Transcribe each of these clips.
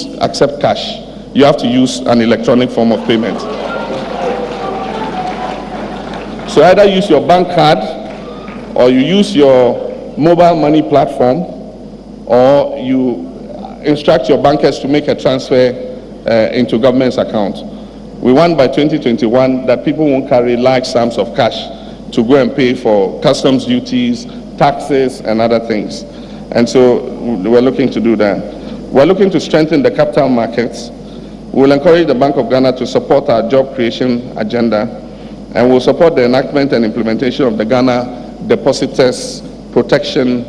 don't accept cash. You have to use an electronic form of payment. So either use your bank card, or you use your mobile money platform, or you instruct your bankers to make a transfer into government's account. We want by 2021 that people won't carry large sums of cash to go and pay for customs duties, taxes, and other things. And so we're looking to do that. We're looking to strengthen the capital markets. We'll encourage the Bank of Ghana to support our job creation agenda, and we'll support the enactment and implementation of the Ghana Depositors Protection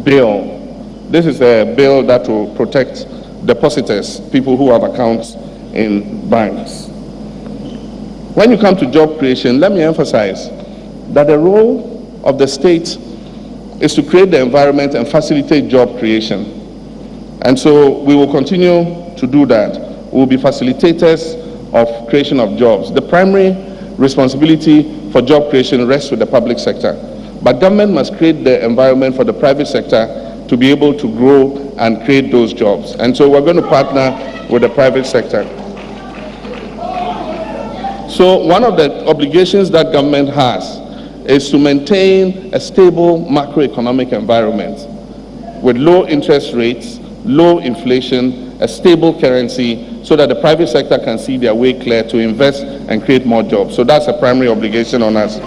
Bill. This is a bill that will protect depositors, people who have accounts in banks. When you come to job creation, let me emphasize that the role of the state is to create the environment and facilitate job creation. And so we will continue to do that. We will be facilitators of creation of jobs. The primary responsibility for job creation rests with the public sector. But government must create the environment for the private sector to be able to grow and create those jobs. And so we're going to partner with the private sector. So one of the obligations that government has is to maintain a stable macroeconomic environment with low interest rates, low inflation, a stable currency, so that the private sector can see their way clear to invest and create more jobs. So that's a primary obligation on us.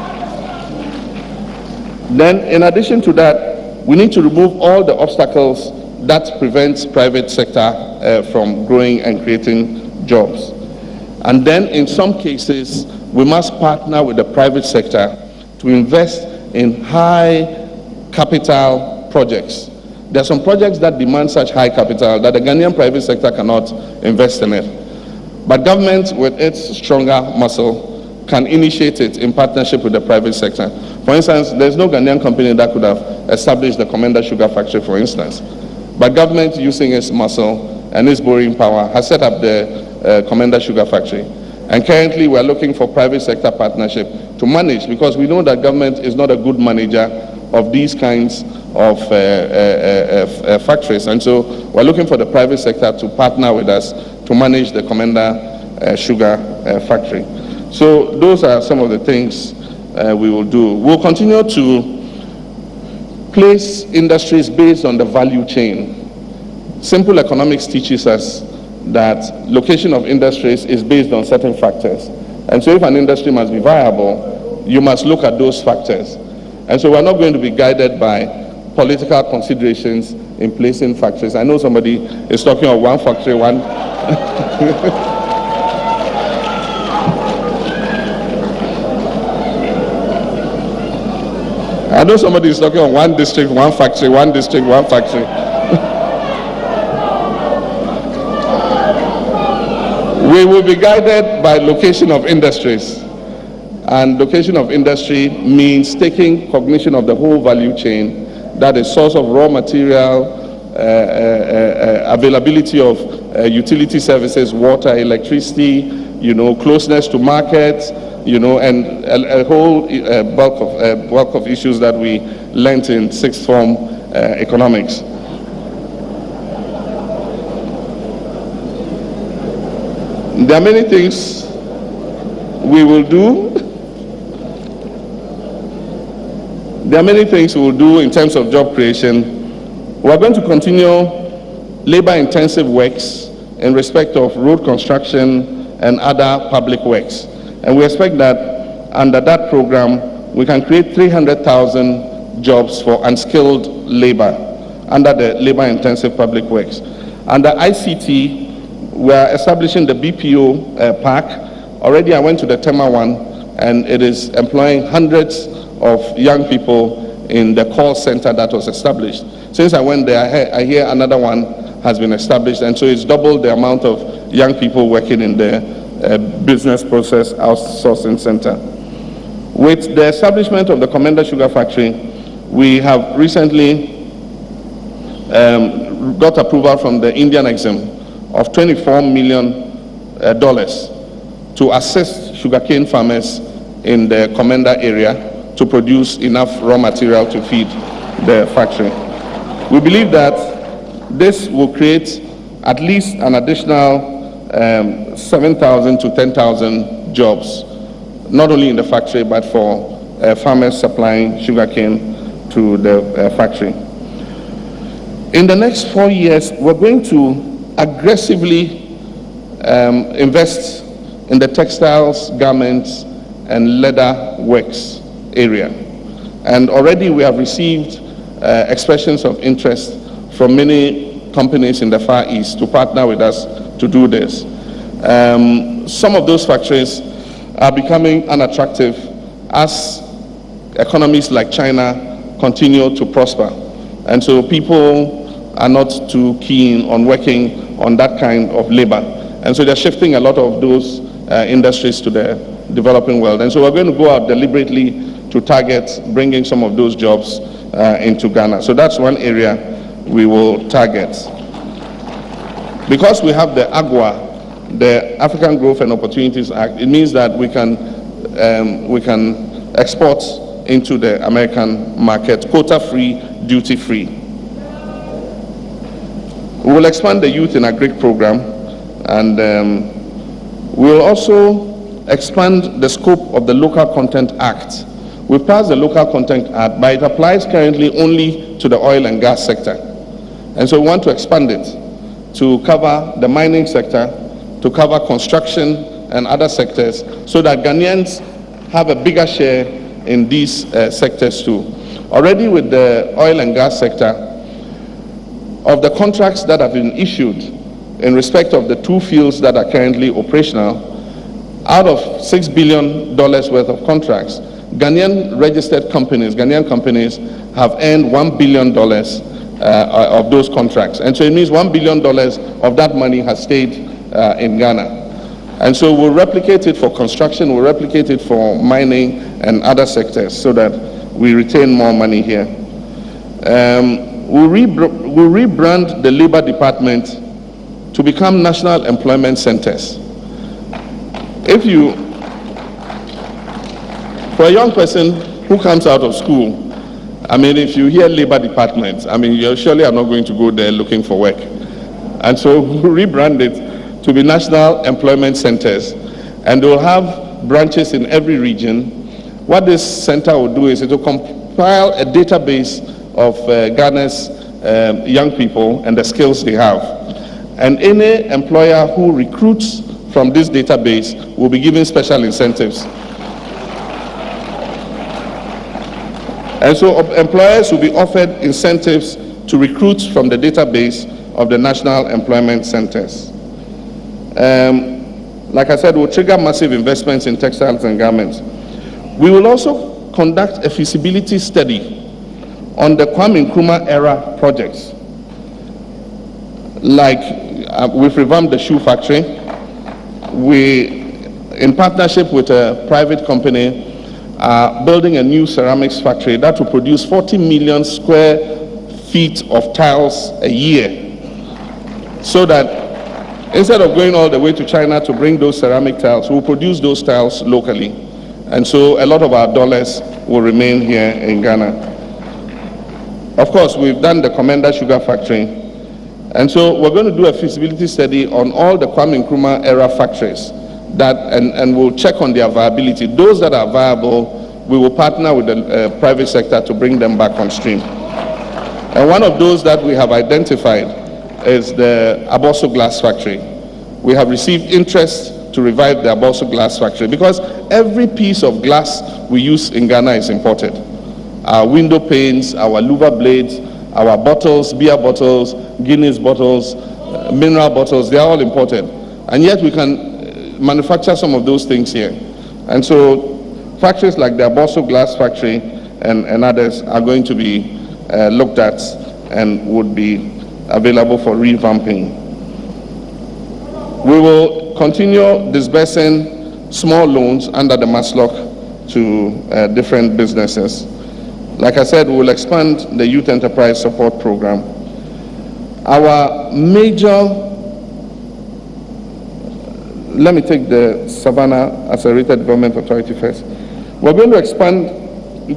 Then, in addition to that, we need to remove all the obstacles that prevent private sector from growing and creating jobs. And then, in some cases, we must partner with the private sector to invest in high capital projects. There are some projects that demand such high capital that the Ghanaian private sector cannot invest in it. But government, with its stronger muscle, can initiate it in partnership with the private sector. For instance, there's no Ghanaian company that could have established the Commander Sugar Factory, for instance. But government, using its muscle and its borrowing power, has set up the Commander Sugar Factory. And currently, we're looking for private sector partnership to manage, because we know that government is not a good manager of these kinds of factories. And so we're looking for the private sector to partner with us to manage the Commander Sugar Factory. So those are some of the things we will do. We'll continue to place industries based on the value chain. Simple economics teaches us that location of industries is based on certain factors. And so if an industry must be viable, you must look at those factors. And so we're not going to be guided by political considerations in placing factories. I know somebody is talking of one factory, one. I know somebody is talking of one district, one factory, one district, one factory. We will be guided by location of industries. And location of industry means taking cognition of the whole value chain, that is source of raw material, availability of utility services, water, electricity, closeness to markets, and a whole bulk of issues that we learned in sixth form economics. There are many things we will do. There are many things we will do in terms of job creation. We are going to continue labor-intensive works in respect of road construction and other public works. And we expect that under that program, we can create 300,000 jobs for unskilled labor under the labor-intensive public works. Under ICT, we are establishing the BPO park. Already I went to the Tema one, and it is employing hundreds of young people in the call center that was established. Since I went there, I hear another one has been established, and so it's doubled the amount of young people working in the business process outsourcing center. With the establishment of the Commander Sugar Factory, we have recently got approval from the Indian Exim of $24 million to assist sugarcane farmers in the Commander area to produce enough raw material to feed the factory. We believe that this will create at least an additional 7,000 to 10,000 jobs, not only in the factory, but for farmers supplying sugarcane to the factory. In the next 4 years, we're going to aggressively invest in the textiles, garments, and leather works area. And already we have received expressions of interest from many companies in the Far East to partner with us to do this. Some of those factories are becoming unattractive as economies like China continue to prosper. And so people are not too keen on working on that kind of labor. And so they're shifting a lot of those industries to the developing world. And so we're going to go out deliberately to target bringing some of those jobs into Ghana. So that's one area we will target. Because we have the AGWA, the African Growth and Opportunities Act, it means that we can export into the American market, quota-free, duty-free. We will expand the Youth in Agric program, and we will also expand the scope of the Local Content Act. We passed the Local Content Act, but it applies currently only to the oil and gas sector. And so we want to expand it to cover the mining sector, to cover construction and other sectors, so that Ghanaians have a bigger share in these sectors too. Already with the oil and gas sector, of the contracts that have been issued in respect of the 2 fields that are currently operational, out of $6 billion worth of contracts, Ghanaian registered companies, Ghanaian companies have earned $1 billion of those contracts. And so it means $1 billion of that money has stayed in Ghana. And so we'll replicate it for construction, we'll replicate it for mining and other sectors so that we retain more money here. We'll rebrand the Labor Department to become national employment centers. For a young person who comes out of school, I mean, if you hear Labor Department, I mean, you surely are not going to go there looking for work. And so we'll rebrand it to be national employment centers, and they'll have branches in every region. What this center will do is it will compile a database of Ghana's young people and the skills they have. And any employer who recruits from this database will be given special incentives. And so employers will be offered incentives to recruit from the database of the national employment centers. Like I said, we'll trigger massive investments in textiles and garments. We will also conduct a feasibility study on the Kwame Nkrumah era projects. Like we've revamped the shoe factory. We, in partnership with a private company, are building a new ceramics factory that will produce 40 million square feet of tiles a year, so that instead of going all the way to China to bring those ceramic tiles, we'll produce those tiles locally. And so a lot of our dollars will remain here in Ghana. Of course, we've done the Commander Sugar Factory. And so we're going to do a feasibility study on all the Kwame Nkrumah era factories and we'll check on their viability. Those that are viable, we will partner with the private sector to bring them back on stream. And one of those that we have identified is the Aboso Glass Factory. We have received interest to revive the Aboso Glass Factory because every piece of glass we use in Ghana is imported. Our window panes, our louver blades, our bottles, beer bottles, Guinness bottles, mineral bottles, they are all imported. And yet we can manufacture some of those things here. And so factories like the Aboso Glass Factory and others are going to be looked at and would be available for revamping. We will continue disbursing small loans under the MASLOC to different businesses. Like I said, we will expand the Youth Enterprise Support Program. Our major, let me take the Savannah Accelerated Development Authority first. We're going to expand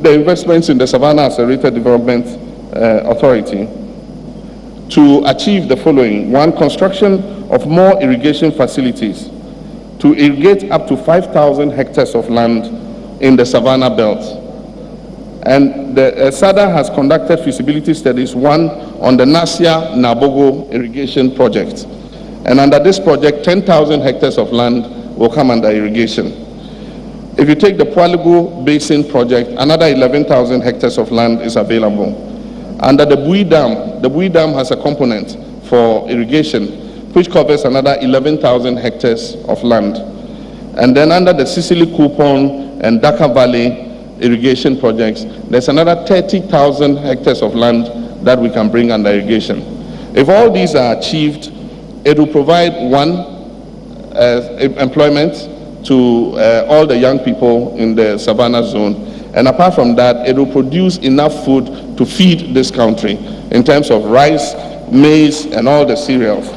the investments in the Savannah Accelerated Development Authority to achieve the following. One, construction of more irrigation facilities to irrigate up to 5,000 hectares of land in the Savannah belt. And the SADA has conducted feasibility studies, one on the Nasia Nabogo irrigation project. And under this project, 10,000 hectares of land will come under irrigation. If you take the Pualugu Basin project, another 11,000 hectares of land is available. Under the Bui Dam has a component for irrigation, which covers another 11,000 hectares of land. And then under the Sicily Coupon and Dhaka Valley irrigation projects, there's another 30,000 hectares of land that we can bring under irrigation. If all these are achieved, it will provide employment to all the young people in the Savannah zone. And apart from that, it will produce enough food to feed this country in terms of rice, maize, and all the cereals.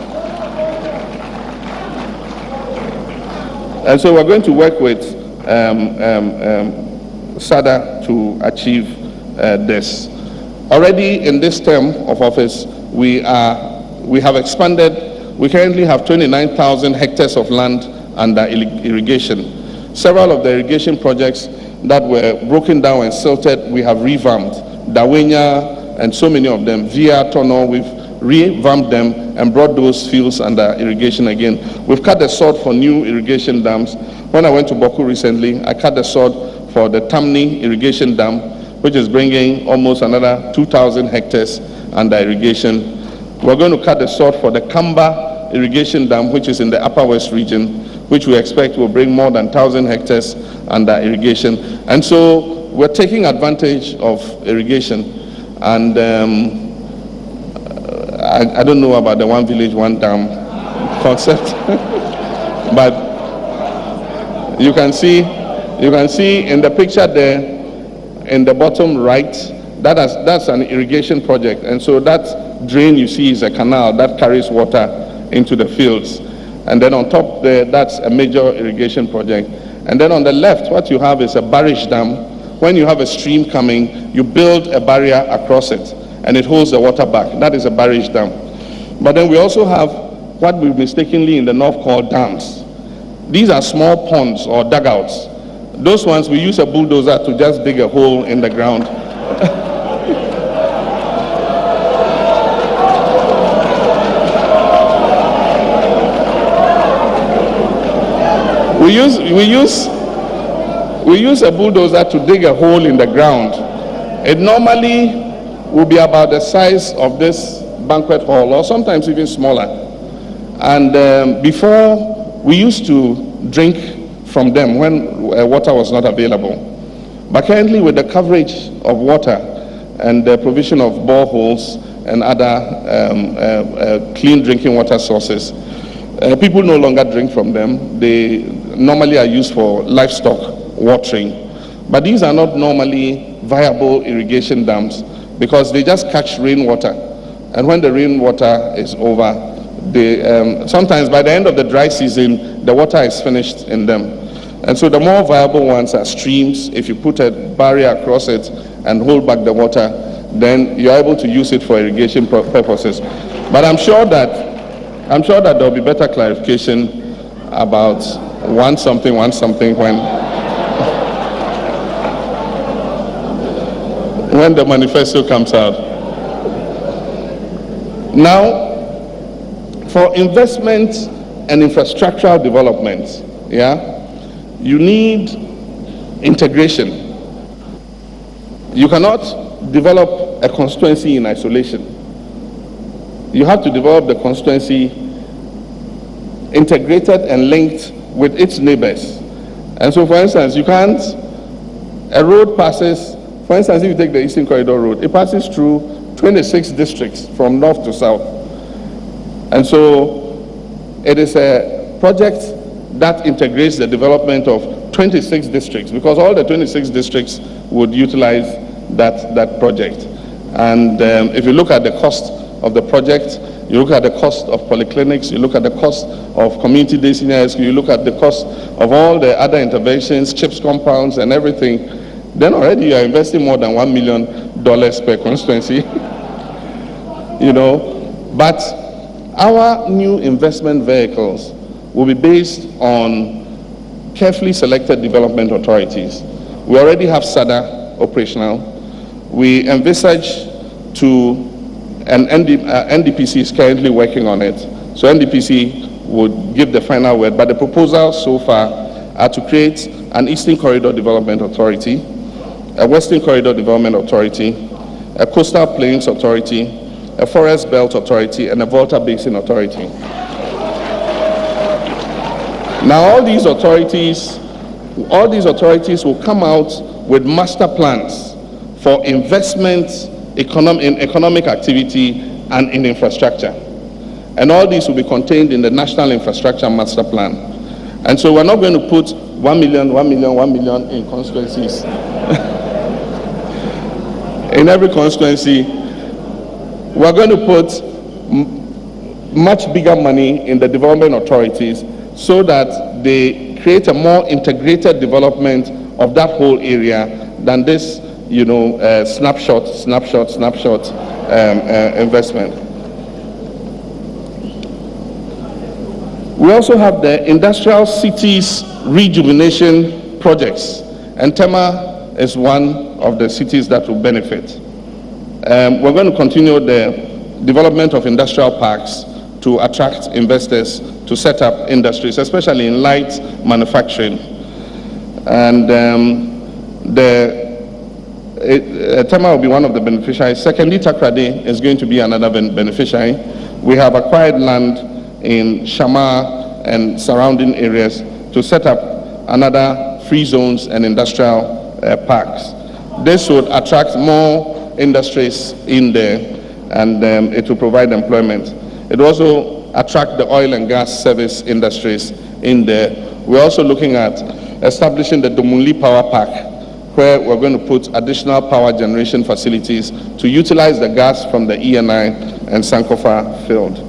And so we're going to work with SADA to achieve this. Already in this term of office, we have expanded. We currently have 29,000 hectares of land under irrigation. Several of the irrigation projects that were broken down and silted, we have revamped. Dawenya and so many of them, Via, Tono, we've revamped them and brought those fields under irrigation again. We've cut the sod for new irrigation dams. When I went to Boku recently, I cut the sod for the Tamni irrigation dam, which is bringing almost another 2,000 hectares under irrigation. We're going to cut the sod for the Kamba irrigation dam, which is in the Upper West region, which we expect will bring more than 1,000 hectares under irrigation. And so we're taking advantage of irrigation. And I don't know about the one village, one dam concept, but you can see in the picture there, in the bottom right, that's an irrigation project. And so that drain you see is a canal that carries water into the fields. And then on top there, that's a major irrigation project. And then on the left, what you have is a barrage dam. When you have a stream coming, you build a barrier across it, and it holds the water back. That is a barrage dam. But then we also have what we mistakenly in the north call dams. These are small ponds or dugouts. Those ones, we use a bulldozer to just dig a hole in the ground. We use a bulldozer to dig a hole in the ground. It normally will be about the size of this banquet hall, or sometimes even smaller. And before, we used to drink from them when water was not available. But currently, with the coverage of water and the provision of boreholes and other clean drinking water sources, people no longer drink from them. They normally are used for livestock watering. But these are not normally viable irrigation dams because they just catch rainwater. And when the rainwater is over, sometimes by the end of the dry season, the water is finished in them. And so the more viable ones are streams. If you put a barrier across it and hold back the water, then you're able to use it for irrigation purposes. But I'm sure that there'll be better clarification about one something when the manifesto comes out. Now, for investment and infrastructural development, you need integration. You cannot develop a constituency in isolation. You have to develop the constituency integrated and linked with its neighbors. And so, for instance, a road passes, for instance, if you take the Eastern Corridor Road, it passes through 26 districts from north to south. And so, it is a project that integrates the development of 26 districts, because all the 26 districts would utilize that project. And if you look at the cost of the project, you look at the cost of polyclinics, you look at the cost of community day senior high school, you look at the cost of all the other interventions, CHIPS compounds and everything, then already you are investing more than $1 million per constituency. But our new investment vehicles will be based on carefully selected development authorities. We already have SADA operational. We envisage and NDPC is currently working on it. So NDPC would give the final word, but the proposals so far are to create an Eastern Corridor Development Authority, a Western Corridor Development Authority, a Coastal Plains Authority, a Forest Belt Authority, and a Volta Basin Authority. Now all these authorities will come out with master plans for investment in economic activity and in infrastructure. And all these will be contained in the National Infrastructure Master Plan. And so we're not going to put 1 million, 1 million, 1 million in constituencies. In every constituency, we're going to put much bigger money in the development authorities so that they create a more integrated development of that whole area than this, snapshot investment. We also have the industrial cities rejuvenation projects, and Tema is one of the cities that will benefit. We're going to continue the development of industrial parks to attract investors to set up industries, especially in light manufacturing. And Tema will be one of the beneficiaries. Secondly, Takrade is going to be another beneficiary. We have acquired land in Shama and surrounding areas to set up another free zones and industrial parks. This would attract more industries in there, and it will provide employment. It will also attract the oil and gas service industries in there. We're also looking at establishing the Domunli Power Park, where we're going to put additional power generation facilities to utilize the gas from the ENI and Sankofa field.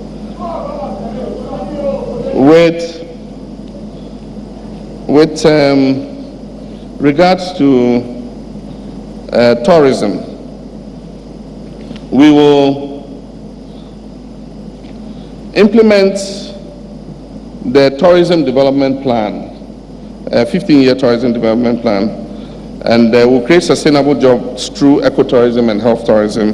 With regards to tourism, we will implement the tourism development plan, a 15-year tourism development plan, and we'll create sustainable jobs through ecotourism and health tourism.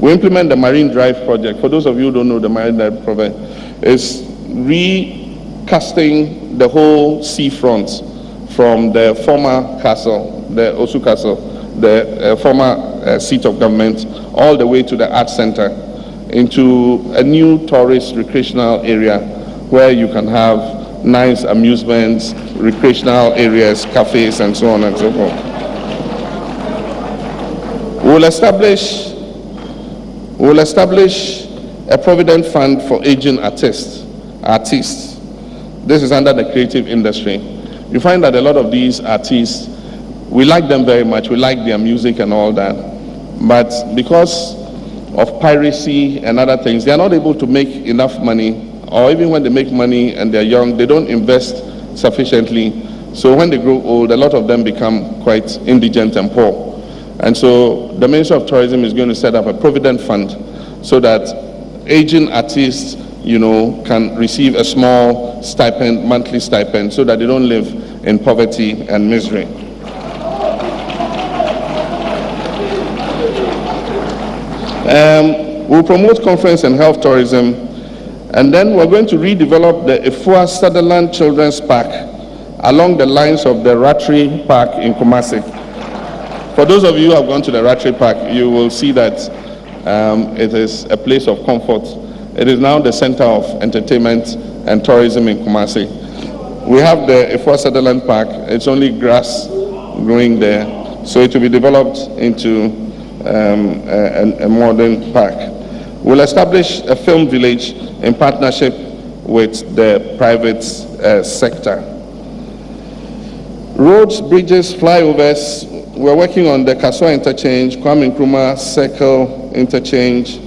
We implement the Marine Drive project. For those of you who don't know, the Marine Drive project is recasting the whole seafront from the former castle, the Osu Castle, the former seat of government, all the way to the art center, into a new tourist recreational area where you can have nice amusements, recreational areas, cafes, and so on and so forth. We'll establish a provident fund for aging artists. This is under the creative industry. You find that a lot of these artists, we like them very much, we like their music and all that, but because of piracy and other things, they are not able to make enough money, or even when they make money and they're young, they don't invest sufficiently. So when they grow old, a lot of them become quite indigent and poor. And so the Ministry of Tourism is going to set up a provident fund so that aging artists, can receive a small stipend, monthly stipend, so that they don't live in poverty and misery. We'll promote conference and health tourism, and then we're going to redevelop the Efua Sutherland Children's Park along the lines of the Ratri Park in Kumasi. For those of you who have gone to the Ratri Park, you will see that it is a place of comfort. It is now the center of entertainment and tourism in Kumasi. We have the Efua Sutherland Park. It's only grass growing there, so it will be developed into a modern park. We'll establish a film village in partnership with the private sector. Roads, bridges, flyovers. We're working on the Kaswa interchange, Kwame Nkrumah Circle interchange,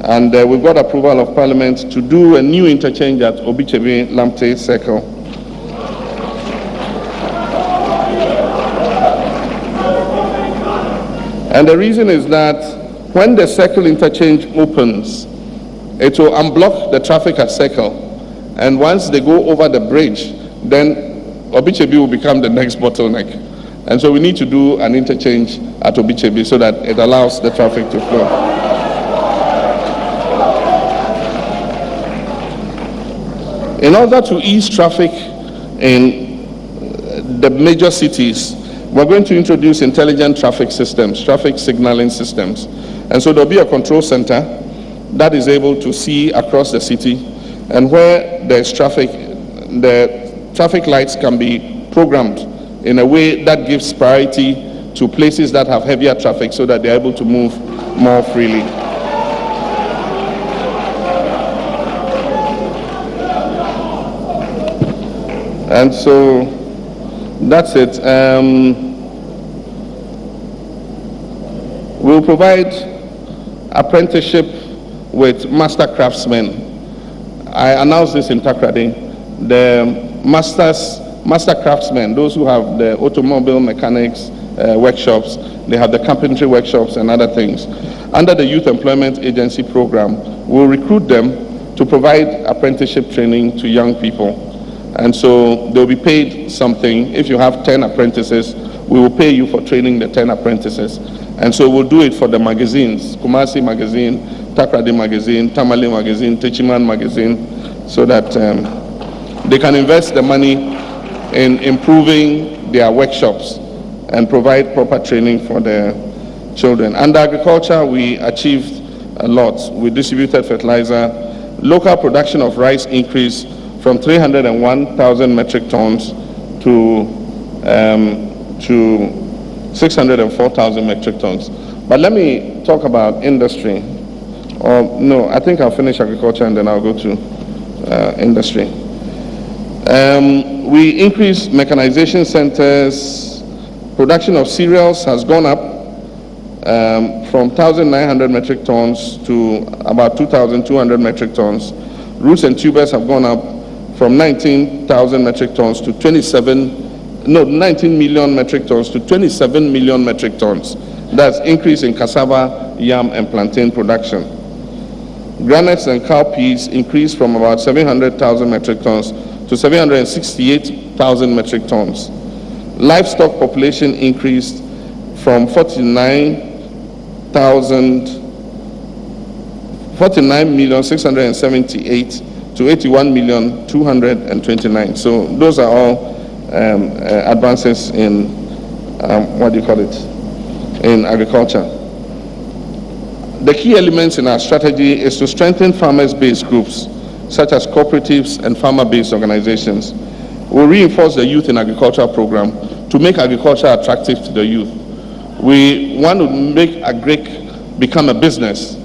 and we've got approval of Parliament to do a new interchange at Obichebe Lamte Circle. And the reason is that when the circle interchange opens, It will unblock the traffic at Circle. And once they go over the bridge, then Obichebi will become the next bottleneck. And so we need to do an interchange at Obichebi so that it allows the traffic to flow. In order to ease traffic in the major cities, we're going to introduce intelligent traffic systems, traffic signaling systems. And so there'll be a control center that is able to see across the city, and where there's traffic, the traffic lights can be programmed in a way that gives priority to places that have heavier traffic so that they're able to move more freely. And so that's it. We'll provide apprenticeship with master craftsmen. I announced this in Takrady. The master craftsmen, those who have the automobile mechanics workshops, they have the carpentry workshops and other things. Under the Youth Employment Agency program, we'll recruit them to provide apprenticeship training to young people. And so they'll be paid something. If you have 10 apprentices, we will pay you for training the 10 apprentices. And so we'll do it for the magazines, Kumasi magazine, Takrady magazine, Tamale magazine, Techiman magazine, so that they can invest the money in improving their workshops and provide proper training for their children. Under agriculture, we achieved a lot. We distributed fertilizer. Local production of rice increased from 301,000 metric tons to 604,000 metric tons. But let me talk about industry. Or no, I think I'll finish agriculture and then I'll go to industry. We increased mechanization centers. Production of cereals has gone up from 1,900 metric tons to about 2,200 metric tons. Roots and tubers have gone up from 19,000 metric tons to 19 million metric tons to 27 million metric tons. That's increase in cassava, yam, and plantain production. Granates and cowpeas increased from about 700,000 metric tons to 768,000 metric tons. Livestock population increased from 49,678 to 81,229. So those are all advances in in agriculture. The key elements in our strategy is to strengthen farmers-based groups such as cooperatives and farmer-based organizations. We'll reinforce the Youth in Agriculture program to make agriculture attractive to the youth. We want to make agric become a business.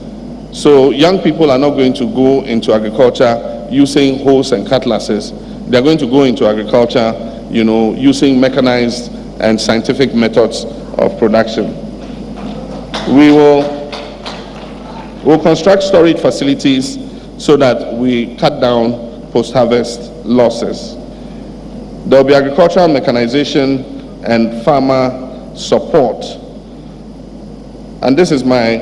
So young people are not going to go into agriculture using hoes and cutlasses. They're going to go into agriculture, using mechanized and scientific methods of production. We'll construct storage facilities so that we cut down post-harvest losses. There will be agricultural mechanization and farmer support. And this is my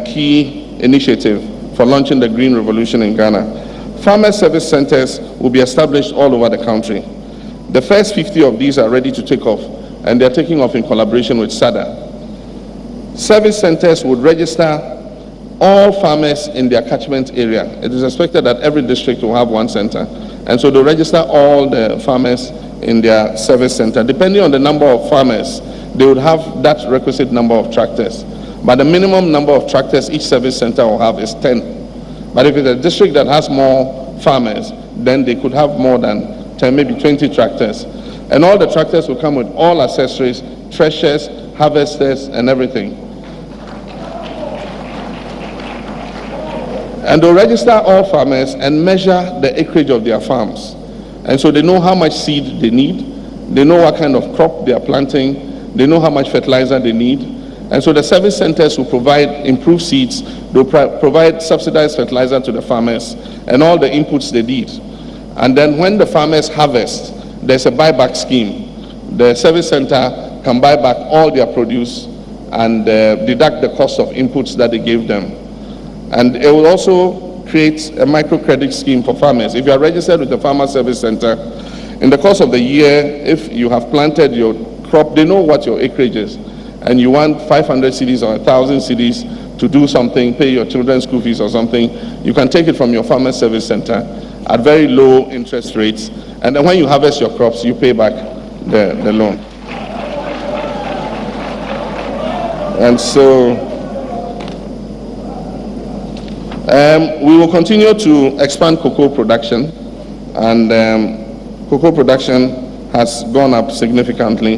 key initiative for launching the Green Revolution in Ghana. Farmer service centers will be established all over the country. The first 50 of these are ready to take off, and they're taking off in collaboration with SADA. Service centers would register all farmers in their catchment area. It is expected that every district will have one center. And so they'll register all the farmers in their service center. Depending on the number of farmers, they would have that requisite number of tractors. But the minimum number of tractors each service center will have is 10. But if it's a district that has more farmers, then they could have more than 10, maybe 20 tractors. And all the tractors will come with all accessories, threshers, harvesters, and everything. And they'll register all farmers and measure the acreage of their farms. And so they know how much seed they need, they know what kind of crop they are planting, they know how much fertilizer they need. And so the service centers will provide improved seeds, they'll provide subsidized fertilizer to the farmers and all the inputs they need. And then when the farmers harvest, there's a buyback scheme. The service center can buy back all their produce and deduct the cost of inputs that they gave them. And it will also create a microcredit scheme for farmers. If you are registered with the Farmer Service Center, in the course of the year, if you have planted your crop, they know what your acreage is, and you want 500 cedis or 1,000 cedis to do something, pay your children's school fees or something, you can take it from your Farmer Service Center at very low interest rates, and then when you harvest your crops, you pay back the loan. And so we will continue to expand cocoa production, and cocoa production has gone up significantly.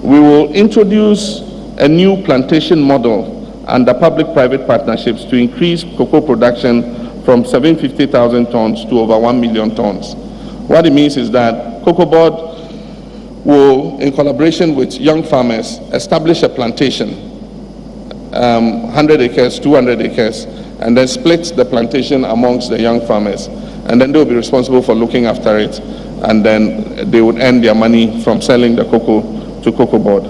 We will introduce a new plantation model under public-private partnerships to increase cocoa production from 750,000 tons to over 1 million tons. What it means is that Cocoa Board will, in collaboration with young farmers, establish a plantation, 100 acres, 200 acres, and then split the plantation amongst the young farmers. And then they will be responsible for looking after it, and then they would earn their money from selling the cocoa to Cocoa Board.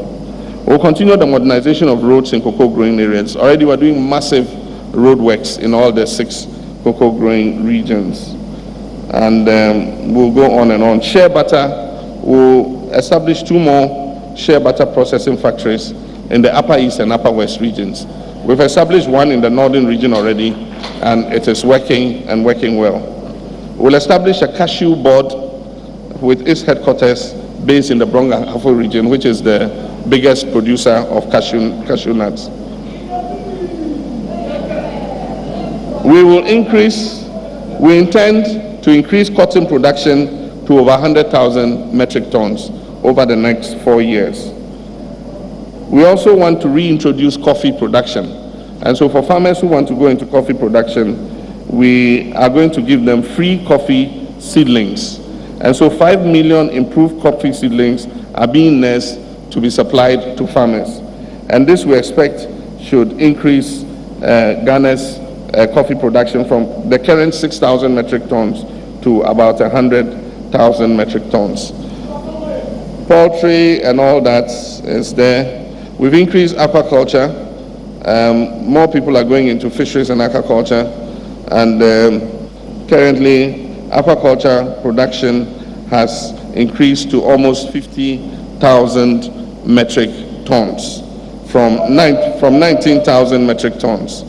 We'll continue the modernization of roads in cocoa growing areas. Already we're doing massive road works in all the 6 cocoa growing regions. And we'll go on and on. Shea butter, we'll establish 2 more shea butter processing factories in the Upper East and Upper West regions. We've established one in the Northern region already, and it is working and working well. We'll establish a cashew board with its headquarters based in the Brong-Ahafo region, which is the biggest producer of cashew nuts. We intend to increase cotton production to over 100,000 metric tons over the next 4 years. We also want to reintroduce coffee production. And so for farmers who want to go into coffee production, we are going to give them free coffee seedlings. And so 5 million improved coffee seedlings are being nursed to be supplied to farmers. And this we expect should increase Ghana's coffee production from the current 6,000 metric tons to about 100,000 metric tons. Poultry and all that is there. We've increased aquaculture. More people are going into fisheries and aquaculture, and currently aquaculture production has increased to almost 50,000 metric tons from 19,000 metric tons.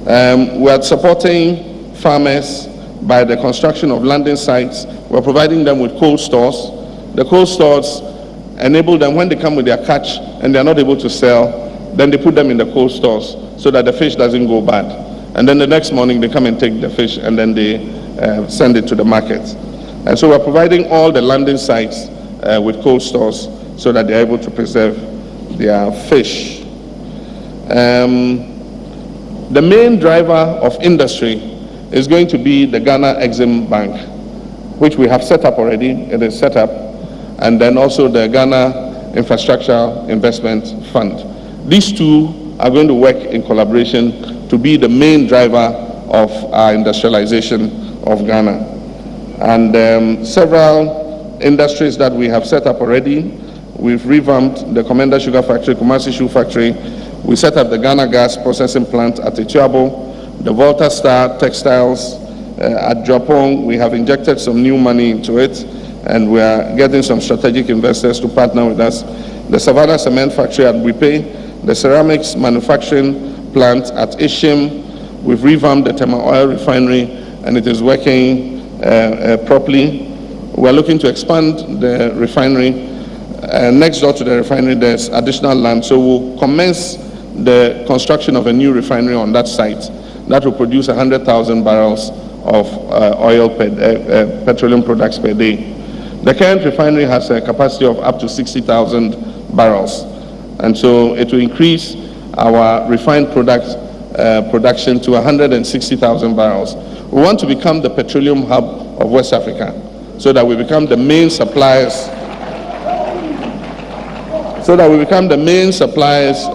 We are supporting farmers by the construction of landing sites. We're providing them with cold stores. The cold stores enable them, when they come with their catch and they're not able to sell, then they put them in the cold stores so that the fish doesn't go bad. And then the next morning they come and take the fish, and then they send it to the market. And so we're providing all the landing sites with cold stores so that they're able to preserve their fish. The main driver of industry is going to be the Ghana Exim Bank, which we have set up already. It is set up. And then also the Ghana Infrastructure Investment Fund. These 2 are going to work in collaboration to be the main driver of our industrialization of Ghana. And several industries that we have set up already. We've revamped the Commander Sugar Factory, Kumasi Shoe Factory. We set up the Ghana Gas Processing Plant at Etiabo, the Volta Star Textiles at Jopong. We have injected some new money into it, and we are getting some strategic investors to partner with us. The Savannah Cement Factory at Wipe, the Ceramics Manufacturing Plant at Ishim. We've revamped the Tema Oil Refinery, and it is working properly. We're looking to expand the refinery. Next door to the refinery, there's additional land, so we'll commence the construction of a new refinery on that site that will produce 100,000 barrels of petroleum products per day. The current refinery has a capacity of up to 60,000 barrels, and so it will increase our refined product production to 160,000 barrels. We want to become the petroleum hub of West Africa, so that we become the main suppliers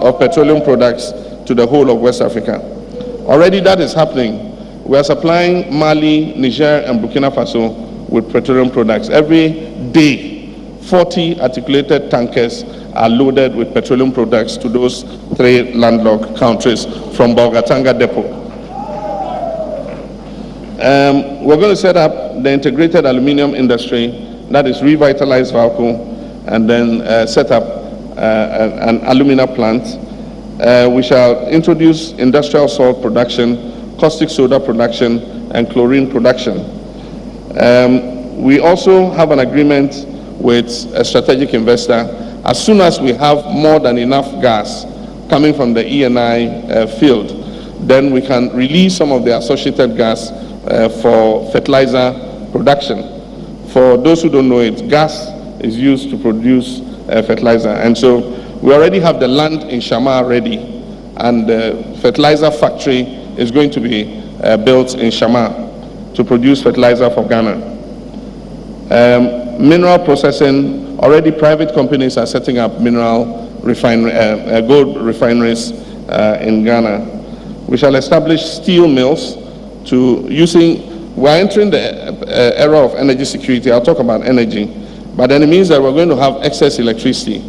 of petroleum products to the whole of West Africa. Already that is happening. We are supplying Mali, Niger, and Burkina Faso with petroleum products. Every day, 40 articulated tankers are loaded with petroleum products to those 3 landlocked countries from Bolgatanga depot. We're going to set up the integrated aluminum industry, that is revitalize Valco, and then set up an alumina plant. We shall introduce industrial salt production, caustic soda production, and chlorine production. We also have an agreement with a strategic investor. As soon as we have more than enough gas coming from the E&I field, then we can release some of the associated gas for fertilizer production. For those who don't know it, gas is used to produce fertilizer. And so we already have the land in Shama ready, and the fertilizer factory is going to be built in Shama to produce fertilizer for Ghana. Mineral processing, already private companies are setting up mineral gold refineries in Ghana. We shall establish steel mills we're entering the era of energy security. I'll talk about energy, but then it means that we're going to have excess electricity.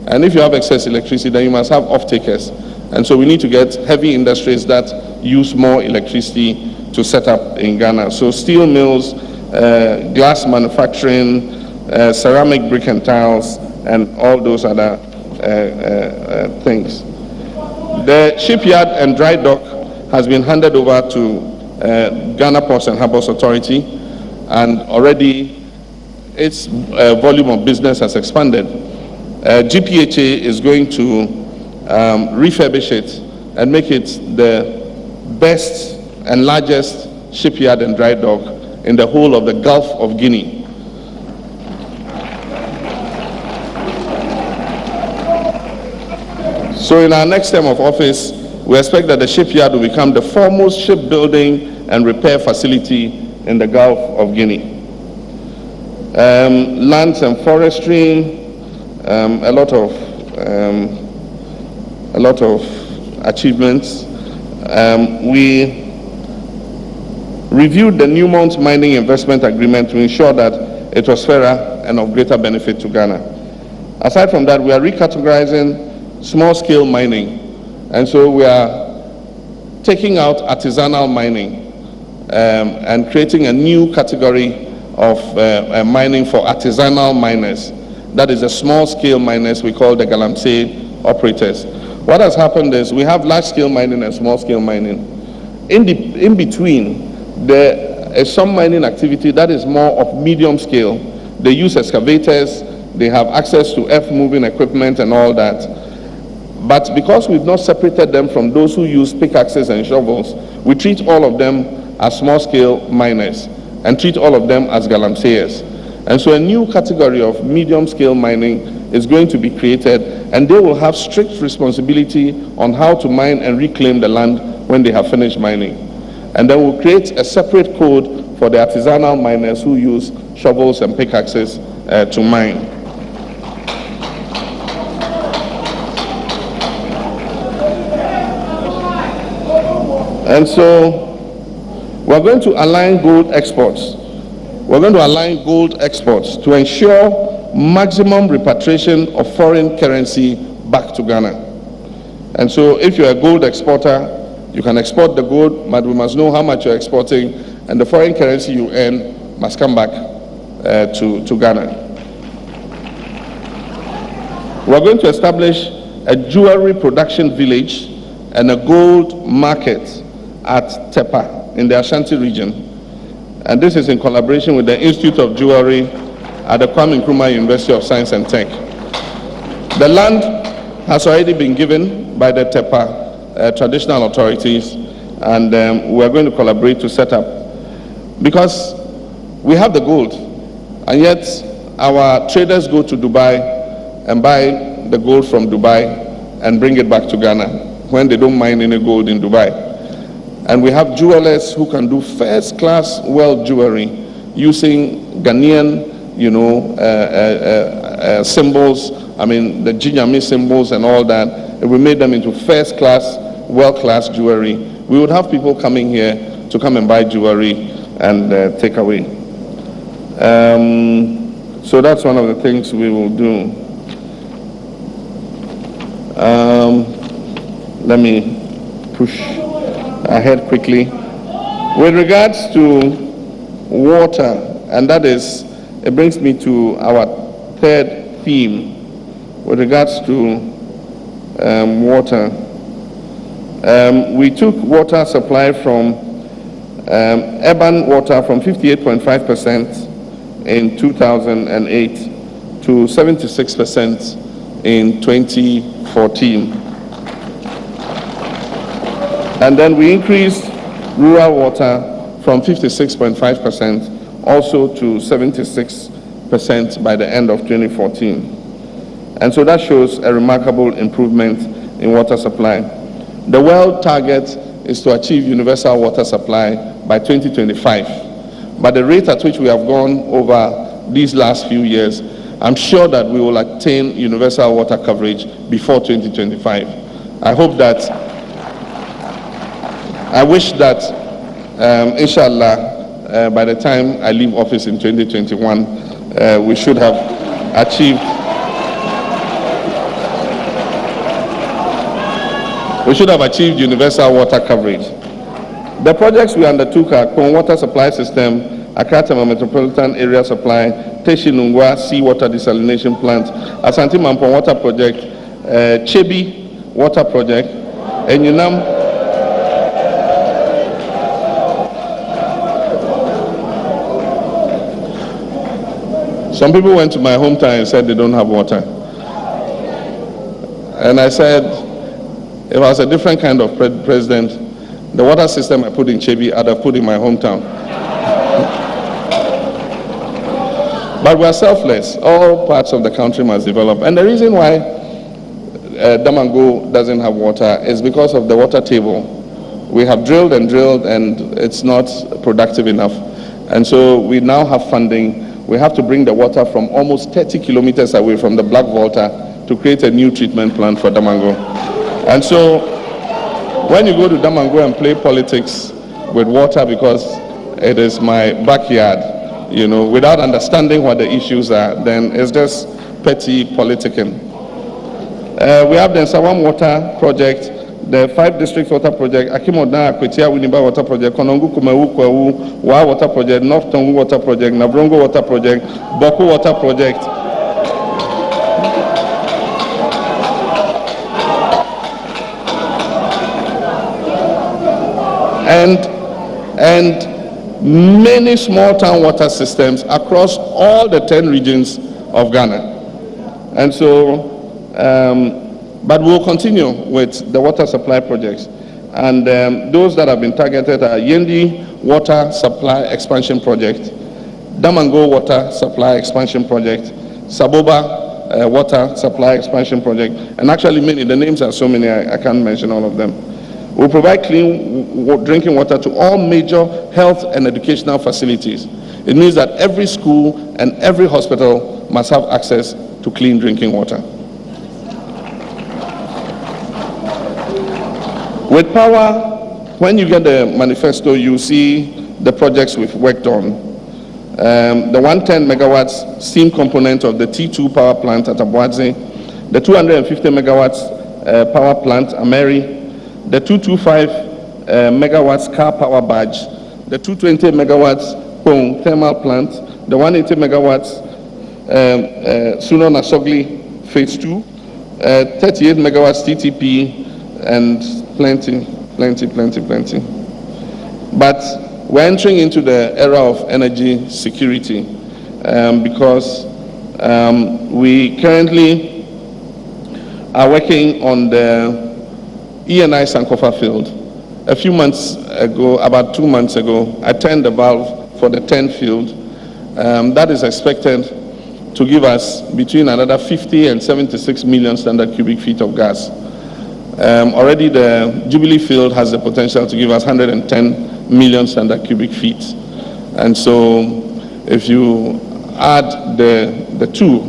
And if you have excess electricity, then you must have off-takers. And so we need to get heavy industries that use more electricity to set up in Ghana. So steel mills, glass manufacturing, ceramic brick and tiles, and all those other things. The shipyard and dry dock has been handed over to Ghana Ports and Harbours Authority, and already its volume of business has expanded. GPHA is going to refurbish it and make it the best and largest shipyard and dry dock in the whole of the Gulf of Guinea. So in our next term of office, we expect that the shipyard will become the foremost shipbuilding and repair facility in the Gulf of Guinea. Lands and forestry, a lot of achievements. We reviewed the Newmont mining investment agreement to ensure that it was fairer and of greater benefit to Ghana. Aside from that, we are recategorizing small-scale mining, and so we are taking out artisanal mining and creating a new category of mining for artisanal miners. That is the small-scale miners we call the Galamsey operators. What has happened is we have large-scale mining and small-scale mining. In between, there is some mining activity that is more of medium scale. They use excavators, they have access to earth-moving equipment and all that. But because we've not separated them from those who use pickaxes and shovels, we treat all of them as small-scale miners and treat all of them as galamseyers. And so a new category of medium-scale mining is going to be created, and they will have strict responsibility on how to mine and reclaim the land when they have finished mining. And then we'll create a separate code for the artisanal miners who use shovels and pickaxes to mine. And so we're going to align gold exports. We're going to align gold exports to ensure maximum repatriation of foreign currency back to Ghana. And so if you're a gold exporter, you can export the gold, but we must know how much you're exporting, and the foreign currency you earn must come back to Ghana. We're going to establish a jewelry production village and a gold market at Tepa in the Ashanti region. And this is in collaboration with the Institute of Jewelry at the Kwame Nkrumah University of Science and Tech. The land has already been given by the Tepa traditional authorities, and we're going to collaborate to set up, because we have the gold, and yet our traders go to Dubai and buy the gold from Dubai and bring it back to Ghana when they don't mine any gold in Dubai. And we have jewelers who can do first-class world jewelry using Ghanaian, symbols. I mean, the Jinyami symbols and all that. If we made them into first-class, world-class jewelry, we would have people coming here to come and buy jewelry and take away. So that's one of the things we will do. let me push ahead quickly. With regards to water, and that is, it brings me to our third theme. With regards to water, we took water supply from urban water from 58.5% in 2008 to 76% in 2014. And then we increased rural water from 56.5% also to 76% by the end of 2014. And so that shows a remarkable improvement in water supply. The world target is to achieve universal water supply by 2025. But the rate at which we have gone over these last few years, I'm sure that we will attain universal water coverage before 2025. I wish that, inshallah, by the time I leave office in 2021, we should have achieved universal water coverage. The projects we undertook are Kong Water Supply System, Akatama Metropolitan Area Supply, Teshinungwa Seawater Desalination Plant, Asante Mampong Water Project, Chebi Water Project, and Yunam. Some people went to my hometown and said they don't have water. And I said, if I was a different kind of president, the water system I put in Chebi, I'd have put in my hometown. But we are selfless. All parts of the country must develop. And the reason why Damango doesn't have water is because of the water table. We have drilled and drilled, and it's not productive enough. And so we now have funding. We have to bring the water from almost 30 kilometers away from the Black Volta to create a new treatment plant for Damango. And so when you go to Damango and play politics with water because it is my backyard, you know, without understanding what the issues are, then it's just petty politicking. We have the Sawam Water Project, the 5 district water project, Akimoda, Akwetia, Winiba Water Project, Konongu, Kumewu, Kwewu, Wa Water Project, North Tongu Water Project, Navrongo Water Project, Boko Water Project. And many small town water systems across all the 10 regions of Ghana. And so, but we'll continue with the water supply projects. And those that have been targeted are Yendi Water Supply Expansion Project, Damango Water Supply Expansion Project, Saboba Water Supply Expansion Project, and actually many, the names are so many, I can't mention all of them. We'll provide clean drinking water to all major health and educational facilities. It means that every school and every hospital must have access to clean drinking water. With power, when you get the manifesto, you see the projects we've worked on. The 110 megawatts steam component of the T2 power plant at Abuadze, the 250 megawatts power plant, Ameri, the 225 megawatts car power badge, the 220 megawatts Pong thermal plant, the 180 megawatts Suno Nasogli phase 2, 38 megawatts TTP, and plenty. But we're entering into the era of energy security because we currently are working on the ENI Sankofa field. A few months ago, about 2 months ago, I turned the valve for the 10 field. That is expected to give us between another 50 and 76 million standard cubic feet of gas. Already the Jubilee field has the potential to give us 110 million standard cubic feet. And so if you add the two,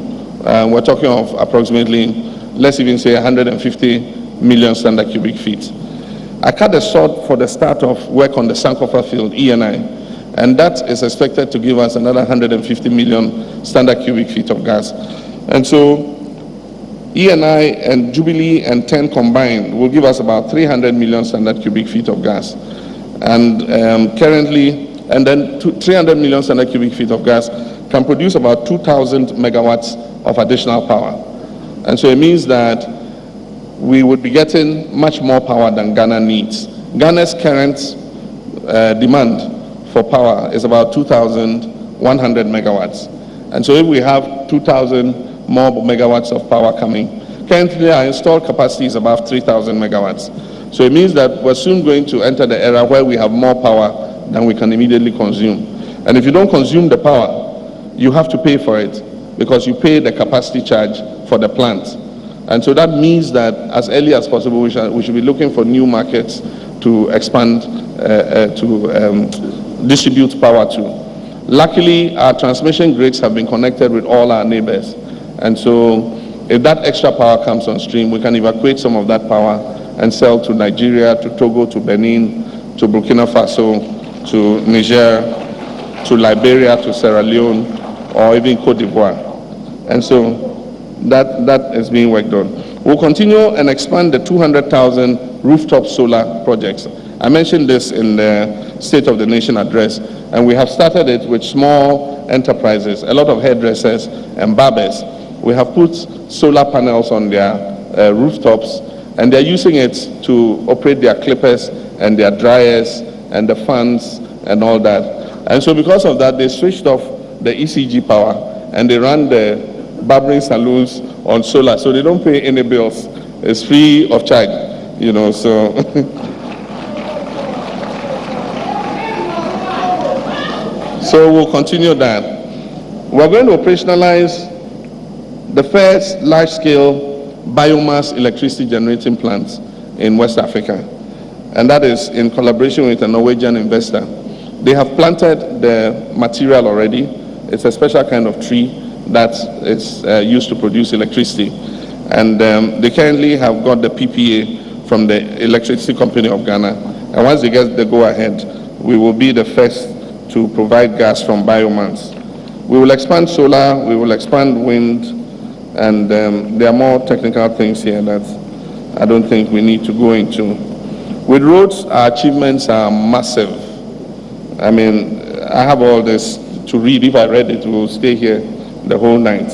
we're talking of approximately, let's even say 150 million standard cubic feet. I cut the short for the start of work on the Sankofa field, ENI, and that is expected to give us another 150 million standard cubic feet of gas. And so ENI and Jubilee and 10 combined will give us about 300 million standard cubic feet of gas. And and then 300 million standard cubic feet of gas can produce about 2,000 megawatts of additional power. And so it means that we would be getting much more power than Ghana needs. Ghana's current demand for power is about 2,100 megawatts. And so if we have 2,000 more megawatts of power coming, currently our installed capacity is about 3,000 megawatts. So it means that we're soon going to enter the era where we have more power than we can immediately consume. And if you don't consume the power, you have to pay for it because you pay the capacity charge for the plant. And so that means that as early as possible, we should be looking for new markets to expand, to distribute power to. Luckily, our transmission grids have been connected with all our neighbors. And so if that extra power comes on stream, we can evacuate some of that power and sell to Nigeria, to Togo, to Benin, to Burkina Faso, to Niger, to Liberia, to Sierra Leone, or even Cote d'Ivoire. And so that is being worked on. We'll continue and expand the 200,000 rooftop solar projects. I mentioned this in the State of the Nation address, and we have started it with small enterprises, a lot of hairdressers and barbers. We have put solar panels on their rooftops, and they're using it to operate their clippers and their dryers and the fans and all that. And so because of that, they switched off the ECG power and they run the barbering salons on solar, so they don't pay any bills. It's free of charge, you know, so. So we'll continue that. We're going to operationalize the first large-scale biomass electricity generating plants in West Africa, and that is in collaboration with a Norwegian investor. They have planted the material already. It's a special kind of tree that is used to produce electricity, and they currently have got the PPA from the Electricity Company of Ghana, and once they get the go-ahead, we will be the first to provide gas from biomass. We will expand solar, we will expand wind, and there are more technical things here that I don't think we need to go into. With roads, our achievements are massive. I mean, I have all this to read. If I read it, we'll stay here the whole night.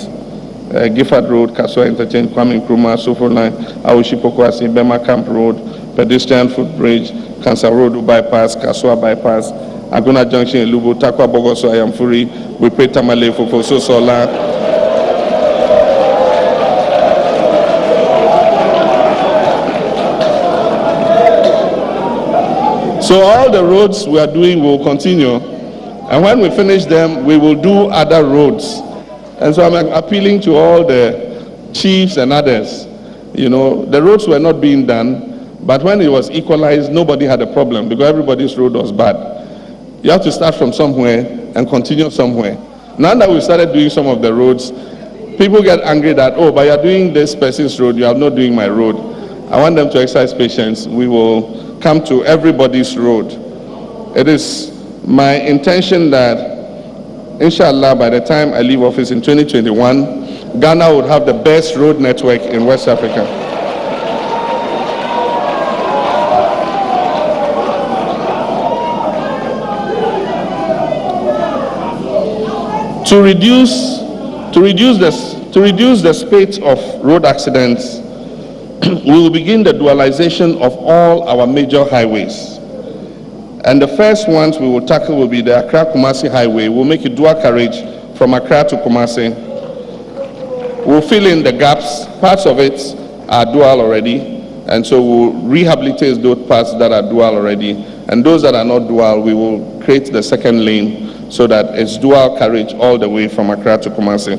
Gifford Road, Kaswa Interchange, Kwame Nkrumah, Sofo Line, Aoshi Pokwasi, Bema Camp Road, pedestrian footbridge, Cancer Road bypass, Kaswa bypass, Aguna Junction in Lubo, Takwa Bogoso, Ayamfuri, Wipe Tamale, Fofoso Sola. So all the roads we are doing will continue, and when we finish them, we will do other roads. And so I'm appealing to all the chiefs and others. You know, the roads were not being done, but when it was equalized, nobody had a problem because everybody's road was bad. You have to start from somewhere and continue somewhere. Now that we started doing some of the roads, people get angry that, oh, but you're doing this person's road, you are not doing my road. I want them to exercise patience. We will come to everybody's road. It is my intention that, inshallah, by the time I leave office in 2021, Ghana would have the best road network in West Africa. To reduce the spate of road accidents, we will begin the dualization of all our major highways. And the first ones we will tackle will be the Accra-Kumasi Highway. We'll make it dual carriage from Accra to Kumasi. We'll fill in the gaps. Parts of it are dual already, and so we'll rehabilitate those parts that are dual already. And those that are not dual, we will create the second lane so that it's dual carriage all the way from Accra to Kumasi.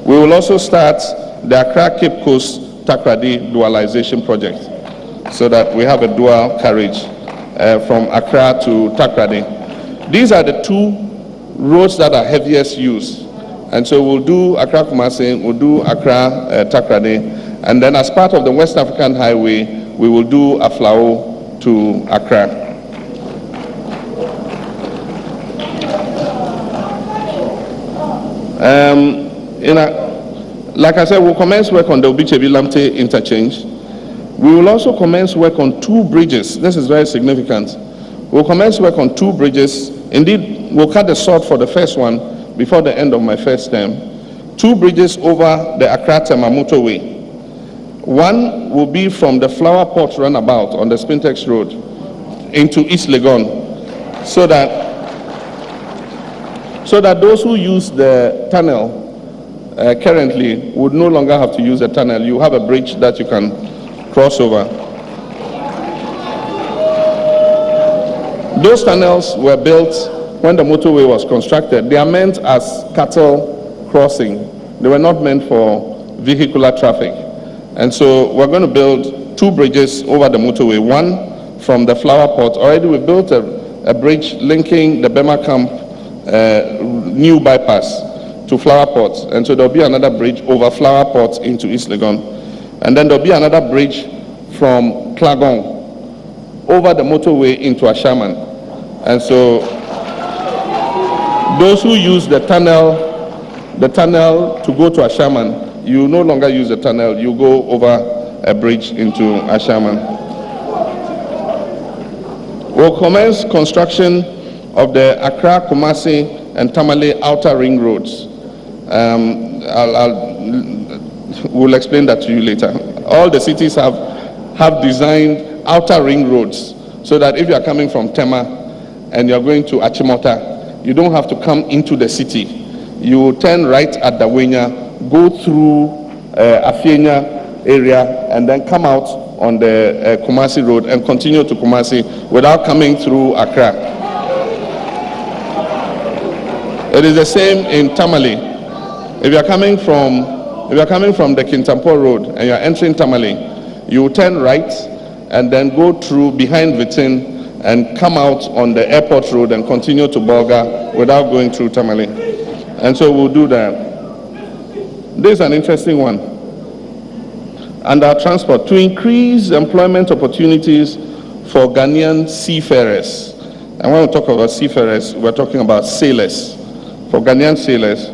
We will also start the Accra Cape Coast Takrady dualization project so that we have a dual carriage from Accra to Takrady. These are the two roads that are heaviest used. And so we'll do Accra Kumasi, we'll do Accra Takrady, and then as part of the West African Highway, we will do Aflao to Accra. Like I said, we'll commence work on the Obichebi-Lamte interchange. We will also commence work on 2 bridges. This is very significant. We'll commence work on 2 bridges. Indeed, we'll cut the sod for the first one before the end of my first term. 2 bridges over the Accra-Tema motorway. One will be from the Flower Pot runabout on the Spintex Road into East Legon, so that those who use the tunnel currently would no longer have to use the tunnel. You have a bridge that you can cross over. Those tunnels were built when the motorway was constructed. They are meant as cattle crossing. They were not meant for vehicular traffic. And so we're going to build 2 bridges over the motorway. One from the Flower Pot. Already we built a bridge linking the Bema Camp new bypass to Flower Pot. And so there'll be another bridge over Flower Pot into East Legon. And then there'll be another bridge from Klagong over the motorway into Ashaman. And so those who use the tunnel to go to Ashaman, you no longer use the tunnel, you go over a bridge into Ashaman. We'll commence construction of the Accra, Kumasi, and Tamale outer ring roads. We'll explain that to you later. All the cities have designed outer ring roads so that if you are coming from Tema and you're going to Achimota, you don't have to come into the city. You turn right at Dawenya, go through Afienya area, and then come out on the Kumasi Road and continue to Kumasi without coming through Accra. It is the same in Tamale. If you are coming from the Kintampo Road and you are entering Tamale, you turn right and then go through behind Vitin and come out on the airport road and continue to Bolga without going through Tamale. And so we'll do that. This is an interesting one. And our transport, to increase employment opportunities for Ghanaian seafarers. And when we talk about seafarers, we're talking about sailors. For Ghanaian sailors,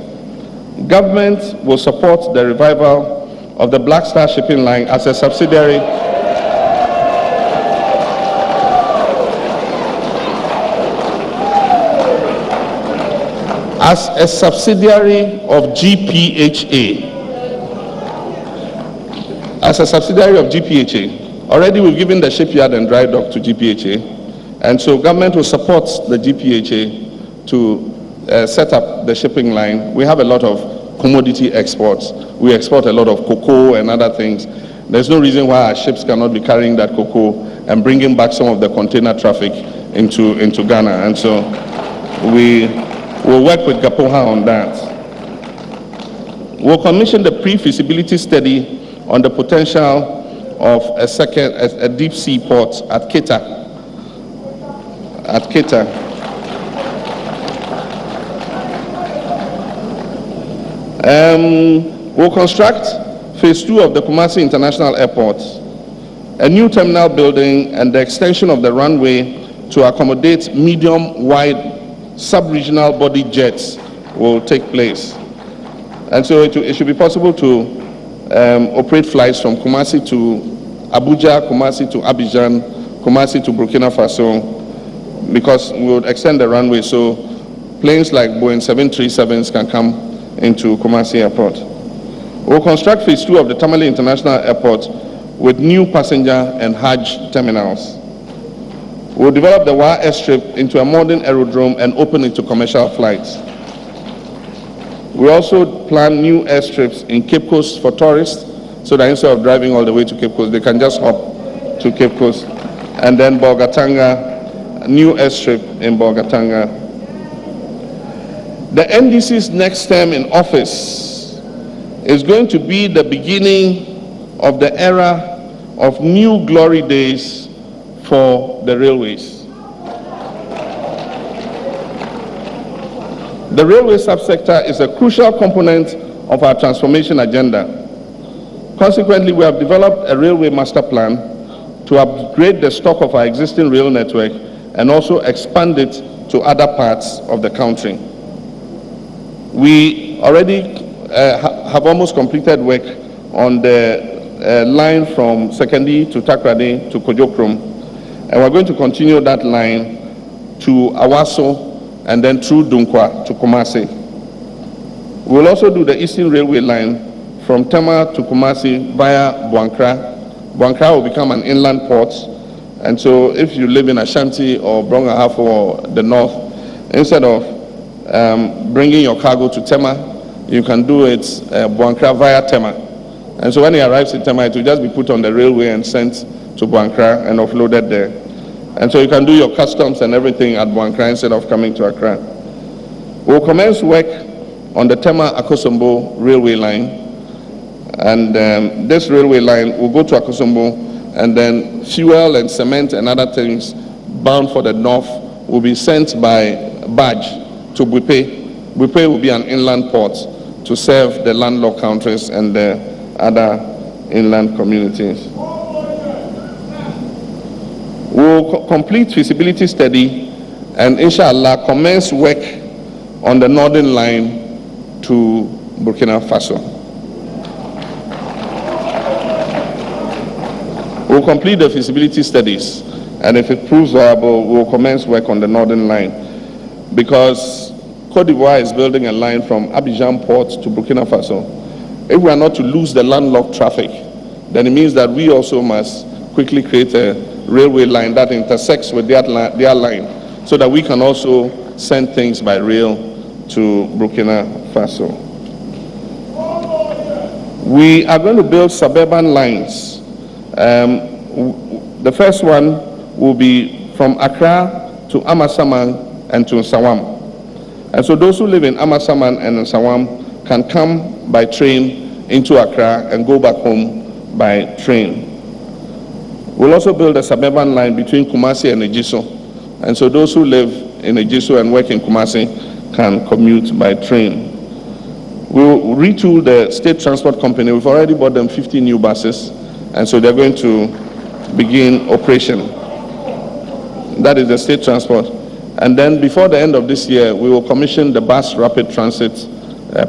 government will support the revival of the Black Star Shipping Line as a subsidiary of GPHA. As a subsidiary of GPHA. Already we've given the shipyard and dry dock to GPHA. And so government will support the GPHA to set up the shipping line. We have a lot of commodity exports. We export a lot of cocoa and other things. There's no reason why our ships cannot be carrying that cocoa and bringing back some of the container traffic into Ghana. And so we will work with Gapoha on that. We'll commission the pre-feasibility study on the potential of a deep sea port at Keta. We'll construct phase 2 of the Kumasi International Airport, a new terminal building and the extension of the runway to accommodate medium-wide sub-regional body jets will take place. And so it should be possible to operate flights from Kumasi to Abuja, Kumasi to Abidjan, Kumasi to Burkina Faso, because we would extend the runway so planes like Boeing 737s can come into Kumasi Airport. We'll construct phase 2 of the Tamale International Airport with new passenger and Hajj terminals. We'll develop the Wa airstrip into a modern aerodrome and open it to commercial flights. We also plan new airstrips in Cape Coast for tourists, so that instead of driving all the way to Cape Coast, they can just hop to Cape Coast. And then Bolgatanga, a new airstrip in Bolgatanga. The NDC's next term in office is going to be the beginning of the era of new glory days for the railways. The railway subsector is a crucial component of our transformation agenda. Consequently, we have developed a railway master plan to upgrade the stock of our existing rail network and also expand it to other parts of the country. We already have almost completed work on the line from Sekondi to Takrady to Kojokrom, and we're going to continue that line to Awaso and then through Dunkwa to Kumasi. We'll also do the Eastern Railway line from Tema to Kumasi via Buankra. Buankra will become an inland port, and so if you live in Ashanti or Brongahafo or the north, instead of bringing your cargo to Tema, you can do it Buankra via Tema. And so when it arrives in Tema, it will just be put on the railway and sent to Buankra and offloaded there. And so you can do your customs and everything at Buankra instead of coming to Accra. We'll commence work on the Tema-Akosombo railway line. And this railway line will go to Akosombo, and then fuel and cement and other things bound for the north will be sent by barge to Buipe. Buipe will be an inland port to serve the landlocked countries and the other inland communities. We'll complete feasibility study and inshallah commence work on the northern line to Burkina Faso. We'll complete the feasibility studies, and if it proves viable, we'll commence work on the northern line, because Côte d'Ivoire is building a line from Abidjan port to Burkina Faso. If we are not to lose the landlocked traffic, then it means that we also must quickly create a railway line that intersects with their line, so that we can also send things by rail to Burkina Faso. We are going to build suburban lines. The first one will be from Accra to Amasaman and to Nsawam. And so those who live in Amasaman and Nsawam can come by train into Accra and go back home by train. We'll also build a suburban line between Kumasi and Ejiso. And so those who live in Ejiso and work in Kumasi can commute by train. We'll retool the state transport company. We've already bought them 50 new buses, and so they're going to begin operation. That is the state transport. And then before the end of this year, we will commission the bus rapid transit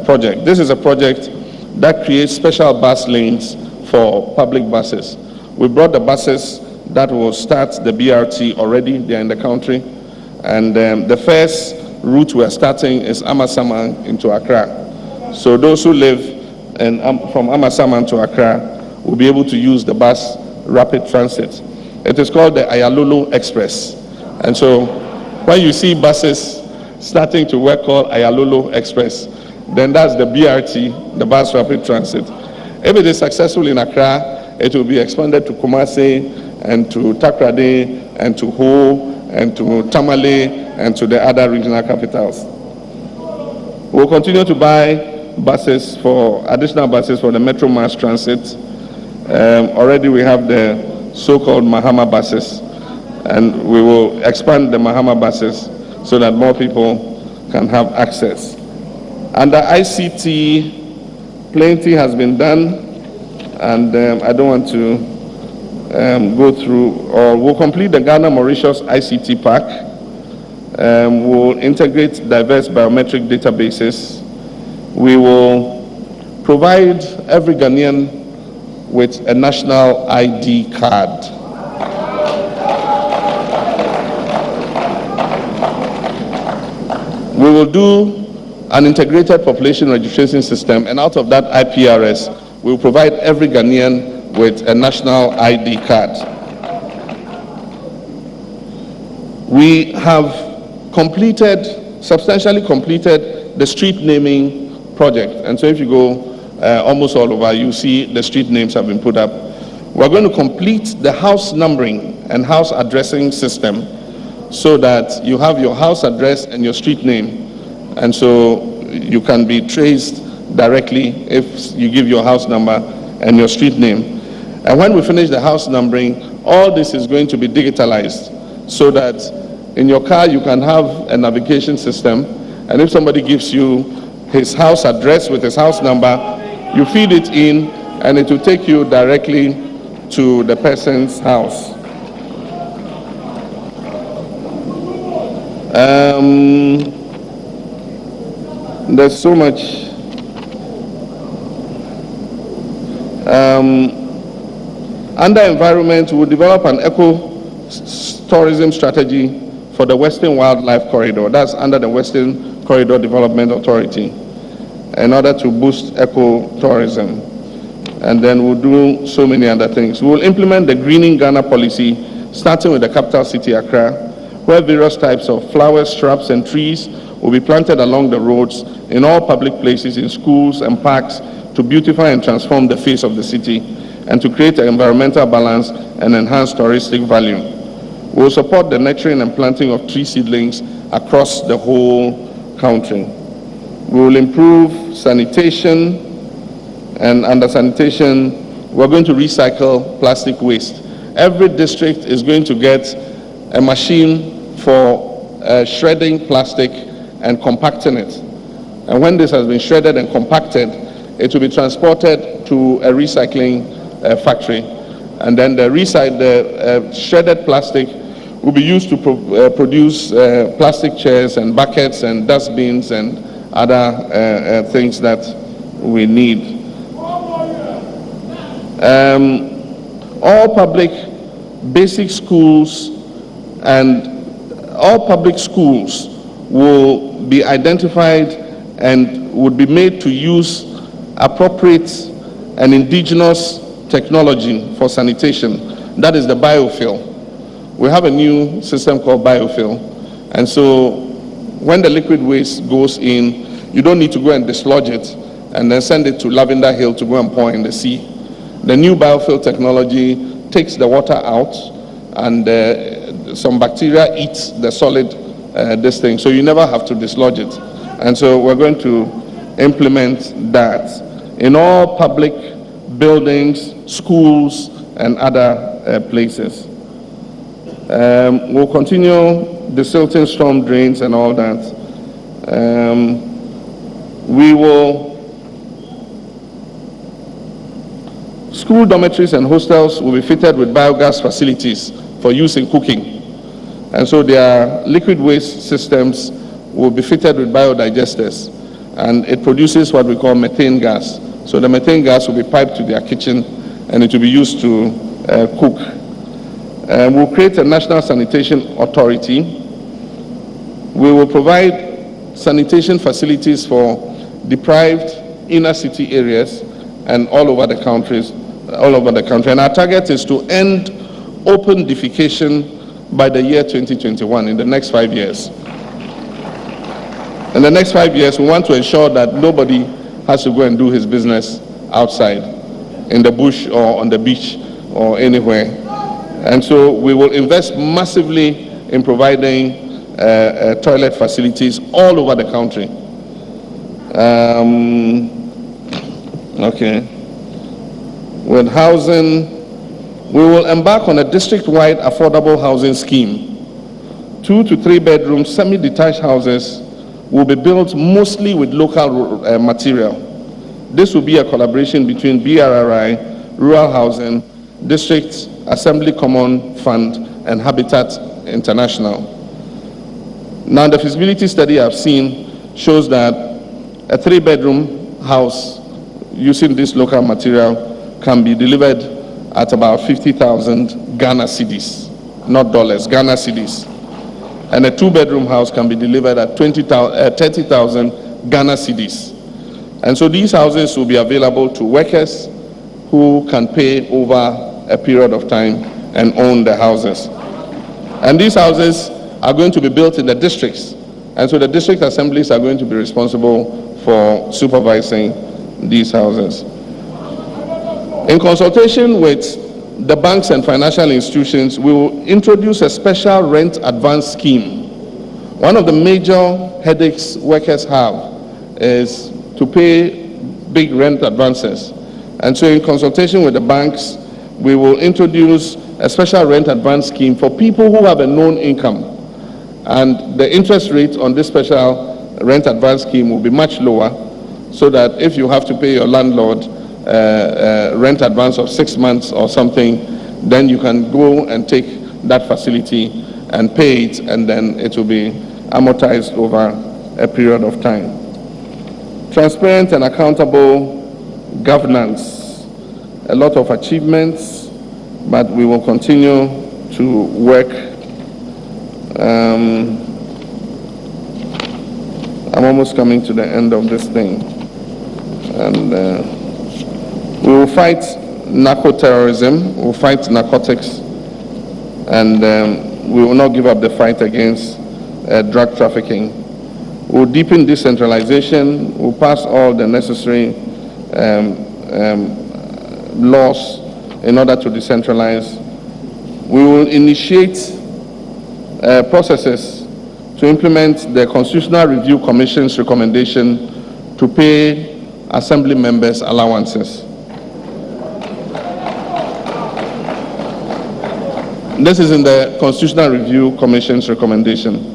project. This is a project that creates special bus lanes for public buses. We brought the buses that will start the BRT already. They're in the country. And the first route we're starting is Amasaman into Accra. So those who live from Amasaman to Accra will be able to use the bus rapid transit. It is called the Ayalulu Express. And so when you see buses starting to work called Ayalulu Express, then that's the BRT, the bus rapid transit. If it is successful in Accra, it will be expanded to Kumasi and to Takrady and to Ho and to Tamale and to the other regional capitals. We'll continue to buy additional buses for the Metro Mass Transit. Already we have the so-called Mahama buses, and we will expand the Mahama buses so that more people can have access. Under ICT, plenty has been done, and I don't want to go through, or we'll complete the Ghana-Mauritius ICT Park. We'll integrate diverse biometric databases. We will provide every Ghanaian with a national ID card. We will do an integrated population registration system, and out of that IPRS, we will provide every Ghanaian with a national ID card. We have substantially completed the street naming project, and so if you go almost all over, you see the street names have been put up. We're going to complete the house numbering and house addressing system so that you have your house address and your street name, and so you can be traced directly if you give your house number and your street name. And when we finish the house numbering, all this is going to be digitalized so that in your car you can have a navigation system, and if somebody gives you his house address with his house number, you feed it in and it will take you directly to the person's house. There's so much Under environment, we'll develop an eco-tourism strategy for the Western Wildlife Corridor. That's under the Western Corridor Development Authority, in order to boost eco-tourism. And then we'll do so many other things. We'll implement the Greening Ghana policy, starting with the capital city, Accra, where various types of flowers, shrubs, and trees will be planted along the roads, in all public places, in schools and parks, to beautify and transform the face of the city, and to create an environmental balance and enhance touristic value. We will support the nurturing and planting of tree seedlings across the whole country. We will improve sanitation, and under sanitation, we're going to recycle plastic waste. Every district is going to get a machine for shredding plastic and compacting it. And when this has been shredded and compacted, it will be transported to a recycling factory. And then the shredded plastic will be used to produce plastic chairs and buckets and dustbins and other things that we need. All public basic schools and all public schools will be identified and would be made to use appropriate and indigenous technology for sanitation. That is the biofuel. We have a new system called biofuel. And so when the liquid waste goes in, you don't need to go and dislodge it and then send it to Lavender Hill to go and pour in the sea. The new biofuel technology takes the water out, and some bacteria eats the solid this thing, so you never have to dislodge it. And so we're going to implement that in all public buildings, schools, and other places. We'll continue desilting storm drains and all that. School dormitories and hostels will be fitted with biogas facilities for use in cooking. And so their liquid waste systems will be fitted with biodigesters. And it produces what we call methane gas. So the methane gas will be piped to their kitchen, and it will be used to cook. We'll create a national sanitation authority. We will provide sanitation facilities for deprived inner city areas and all over the country. And our target is to end open defecation by the year 2021, in the next 5 years. In the next 5 years, we want to ensure that nobody has to go and do his business outside, in the bush or on the beach or anywhere. And so we will invest massively in providing toilet facilities all over the country. Okay. With housing, we will embark on a district-wide affordable housing scheme. 2 to 3 bedroom semi-detached houses will be built mostly with local material. This will be a collaboration between BRRI, Rural Housing, District Assembly Common Fund, and Habitat International. Now, the feasibility study I've seen shows that a 3-bedroom house using this local material can be delivered at about 50,000 Ghana cedis, not dollars, Ghana cedis. And a 2-bedroom house can be delivered at 30,000 Ghana cedis. And so these houses will be available to workers who can pay over a period of time and own the houses. And these houses are going to be built in the districts. And so the district assemblies are going to be responsible for supervising these houses. In consultation with the banks and financial institutions, we will introduce a special rent advance scheme. One of the major headaches workers have is to pay big rent advances. And so in consultation with the banks, we will introduce a special rent advance scheme for people who have a known income. And the interest rate on this special rent advance scheme will be much lower, so that if you have to pay your landlord rent advance of 6 months or something, then you can go and take that facility and pay it, and then it will be amortized over a period of time. Transparent and accountable governance. a lot of achievements, but we will continue to work. I'm almost coming to the end of this thing. And we will fight narco-terrorism, we will fight narcotics, and we will not give up the fight against drug trafficking. We will deepen decentralization, we will pass all the necessary laws in order to decentralize. We will initiate processes to implement the Constitutional Review Commission's recommendation to pay Assembly members' allowances. This is in the Constitutional Review Commission's recommendation.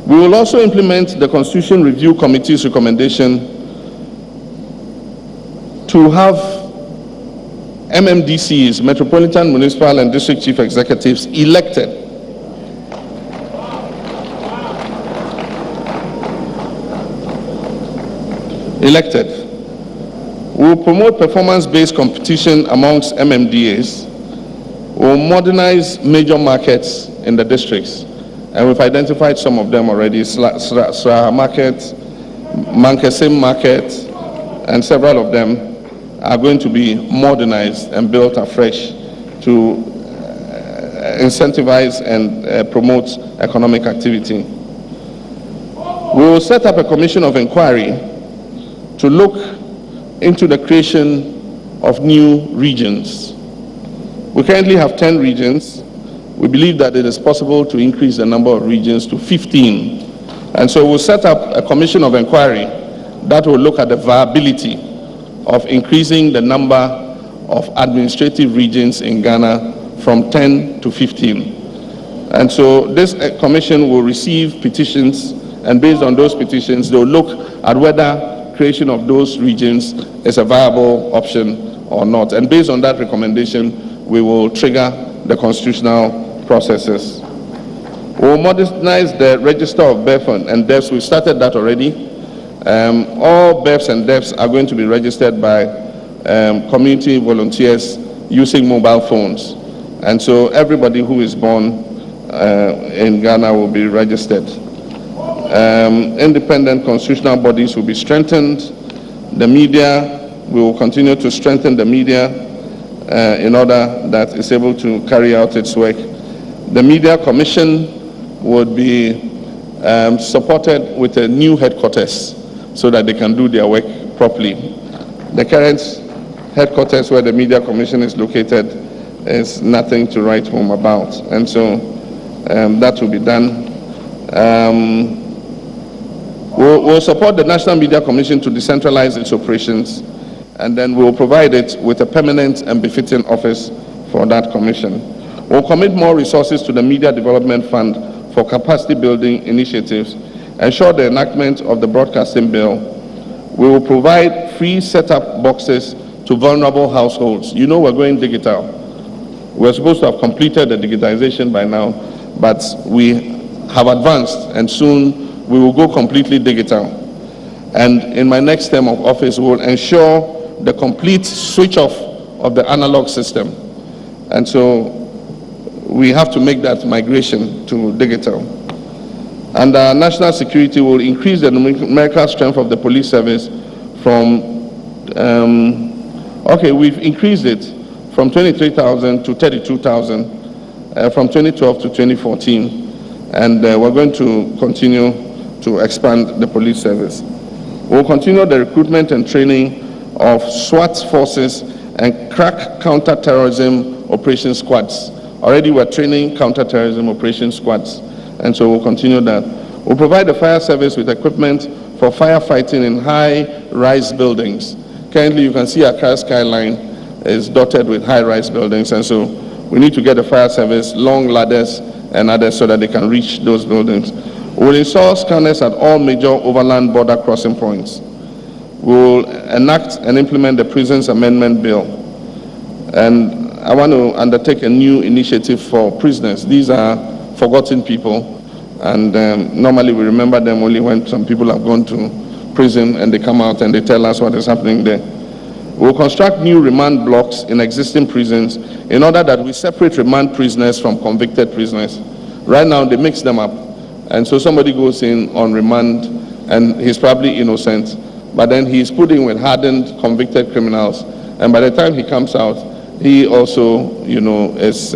We will also implement the Constitution Review Committee's recommendation to have MMDCs, Metropolitan, Municipal, and District Chief Executives, elected. We will promote performance-based competition amongst MMDAs. We will modernize major markets in the districts, and we've identified some of them already: Sraha Market, Mankesim Market, and several of them are going to be modernized and built afresh to incentivize and promote economic activity. We will set up a commission of inquiry to look into the creation of new regions. We currently have 10 regions. We believe that it is possible to increase the number of regions to 15. And so we'll set up a commission of inquiry that will look at the viability of increasing the number of administrative regions in Ghana from 10 to 15. And so this commission will receive petitions, and based on those petitions, they'll look at whether creation of those regions is a viable option or not. And based on that recommendation, we will trigger the constitutional processes. We will modernize the register of birth and deaths. We started that already. All births and deaths are going to be registered by community volunteers using mobile phones. And so everybody who is born in Ghana will be registered. Independent constitutional bodies will be strengthened. The media, we will continue to strengthen the media in order that it's able to carry out its work. The Media Commission would be supported with a new headquarters so that they can do their work properly. The current headquarters where the Media Commission is located is nothing to write home about, and so that will be done. We'll support the National Media Commission to decentralize its operations, and then we'll provide it with a permanent and befitting office for that commission. We'll commit more resources to the Media Development Fund for capacity building initiatives, ensure the enactment of the Broadcasting Bill. We will provide free setup boxes to vulnerable households. You know, we're going digital. We're supposed to have completed the digitization by now, but we have advanced, and soon we will go completely digital. And in my next term of office, we will ensure the complete switch off of the analog system. And so we have to make that migration to digital. And our national security will increase the numerical strength of the police service from, we've increased it from 23,000 to 32,000 from 2012 to 2014. And we're going to continue to expand the police service. We'll continue the recruitment and training of SWAT forces and crack counter-terrorism operation squads. Already we're training counter-terrorism operation squads, and so we'll continue that. We'll provide the fire service with equipment for firefighting in high-rise buildings. Currently, you can see our car skyline is dotted with high-rise buildings, and so we need to get the fire service, long ladders and others, so that they can reach those buildings. We'll install scanners at all major overland border crossing points. We'll enact and implement the Prisons Amendment Bill. And I want to undertake a new initiative for prisoners. These are forgotten people, and normally we remember them only when some people have gone to prison and they come out and they tell us what is happening there. We'll construct new remand blocks in existing prisons in order that we separate remand prisoners from convicted prisoners. Right now, they mix them up. And so somebody goes in on remand and he's probably innocent, but then he's put in with hardened, convicted criminals. And by the time he comes out, he also, is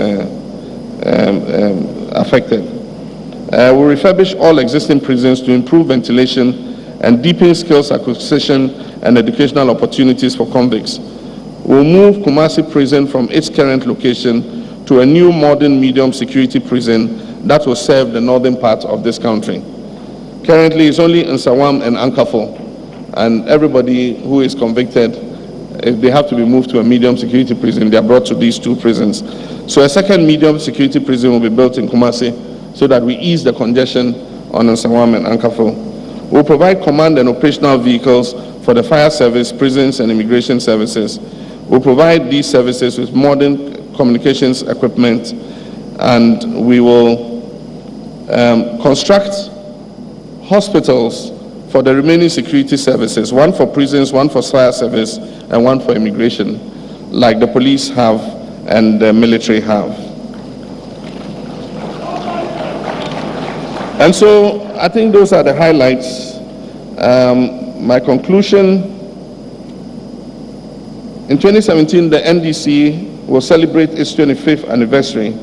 affected. We refurbish all existing prisons to improve ventilation and deepen skills acquisition and educational opportunities for convicts. We'll move Kumasi Prison from its current location to a new modern medium security prison that will serve the northern part of this country. Currently, it's only in Sawam and Ankafo, and everybody who is convicted, if they have to be moved to a medium security prison, they are brought to these two prisons. So a second medium security prison will be built in Kumasi so that we ease the congestion on Sawam and Ankafo. We'll provide command and operational vehicles for the fire service, prisons, and immigration services. We'll provide these services with modern communications equipment, and we will construct hospitals for the remaining security services, one for prisons, one for fire service, and one for immigration, like the police have and the military have. And so I think those are the highlights. My conclusion, in 2017, the NDC will celebrate its 25th anniversary.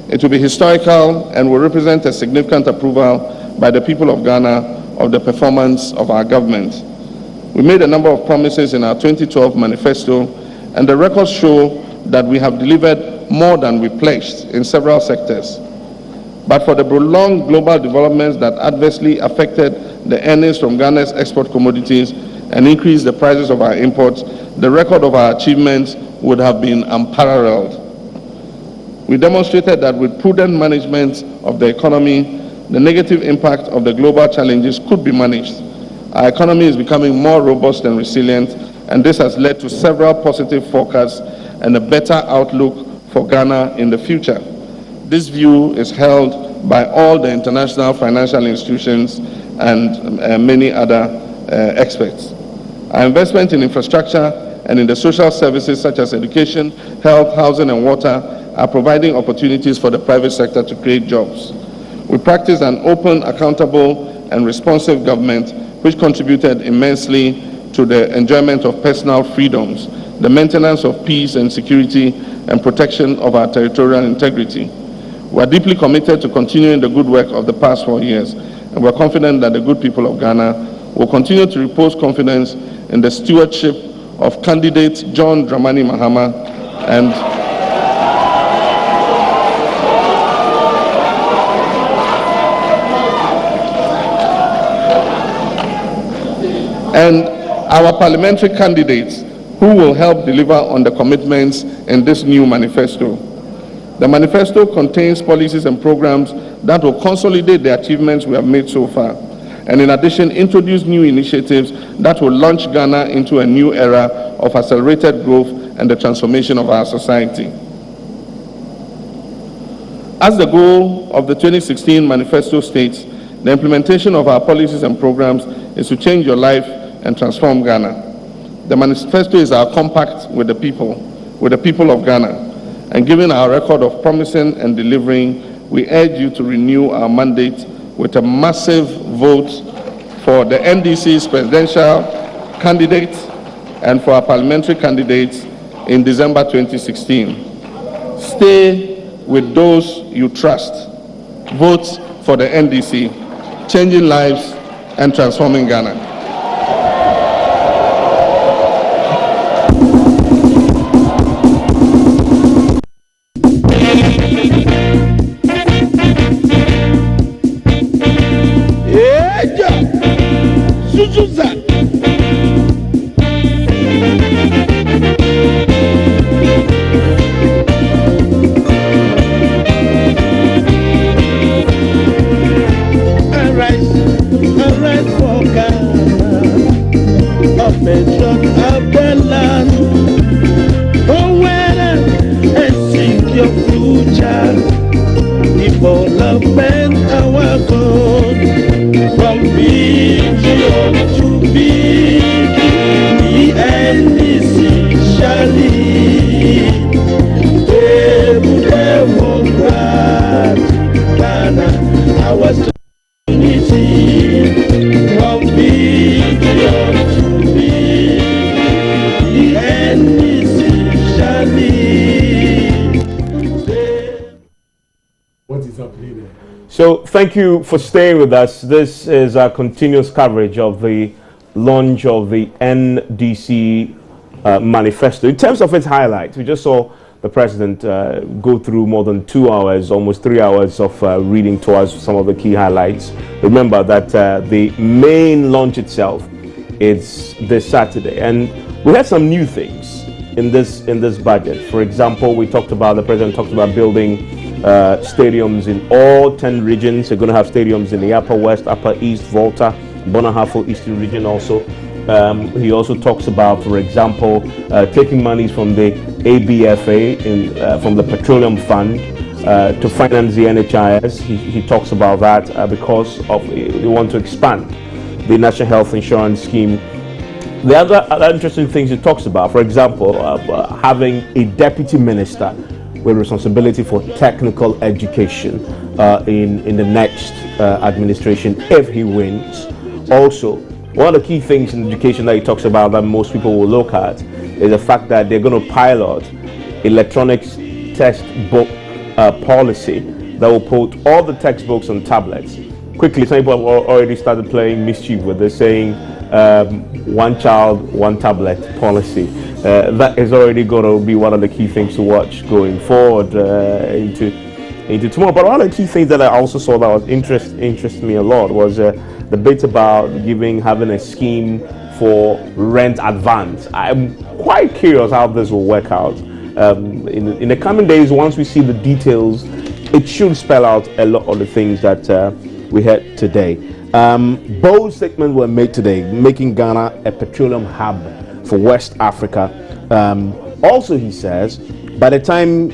It will be historical and will represent a significant approval by the people of Ghana of the performance of our government. We made a number of promises in our 2012 manifesto, and the records show that we have delivered more than we pledged in several sectors. But for the prolonged global developments that adversely affected the earnings from Ghana's export commodities and increased the prices of our imports, the record of our achievements would have been unparalleled. We demonstrated that with prudent management of the economy, the negative impact of the global challenges could be managed. Our economy is becoming more robust and resilient, and this has led to several positive forecasts and a better outlook for Ghana in the future. This view is held by all the international financial institutions and many other experts. Our investment in infrastructure and in the social services such as education, health, housing, and water are providing opportunities for the private sector to create jobs. We practice an open, accountable, and responsive government which contributed immensely to the enjoyment of personal freedoms, the maintenance of peace and security, and protection of our territorial integrity. We are deeply committed to continuing the good work of the past 4 years, and we are confident that the good people of Ghana will continue to repose confidence in the stewardship of candidate John Dramani Mahama and our parliamentary candidates who will help deliver on the commitments in this new manifesto. The manifesto contains policies and programs that will consolidate the achievements we have made so far, and in addition, introduce new initiatives that will launch Ghana into a new era of accelerated growth and the transformation of our society. As the goal of the 2016 manifesto states, the implementation of our policies and programs is to change your life and transform Ghana. The manifesto is our compact with the people of Ghana. And given our record of promising and delivering, we urge you to renew our mandate with a massive vote for the NDC's presidential candidates and for our parliamentary candidates in December 2016. Stay with those you trust. Vote for the NDC, changing lives and transforming Ghana. Development our God, from vision to big, the NDC. So thank you for staying with us. This is our continuous coverage of the launch of the NDC Manifesto. In terms of its highlights, we just saw the president go through more than 2 hours, almost 3 hours of reading to us some of the key highlights. Remember that the main launch itself is this Saturday, and we had some new things in this budget. For example, the president talked about building stadiums in all 10 regions. They're going to have stadiums in the Upper West, Upper East, Volta, Bonahafo Eastern region also. He also talks about, for example, taking monies from the ABFA, from the Petroleum Fund, to finance the NHIS. He talks about that because they want to expand the National Health Insurance Scheme. The other interesting things he talks about, for example, having a deputy minister with responsibility for technical education in the next administration if he wins. Also, one of the key things in education that he talks about that most people will look at is the fact that they're going to pilot electronics textbook policy that will put all the textbooks on tablets. Quickly, some people have already started playing mischief with this, saying one child, one tablet policy. That is already going to be one of the key things to watch going forward into tomorrow. But one of the key things that I also saw that was interested me a lot was the bit about having a scheme for rent advance. I'm quite curious how this will work out. In the coming days, once we see the details, it should spell out a lot of the things that we heard today. Bold statements were made today, making Ghana a petroleum hub for West Africa. Also, he says, by the time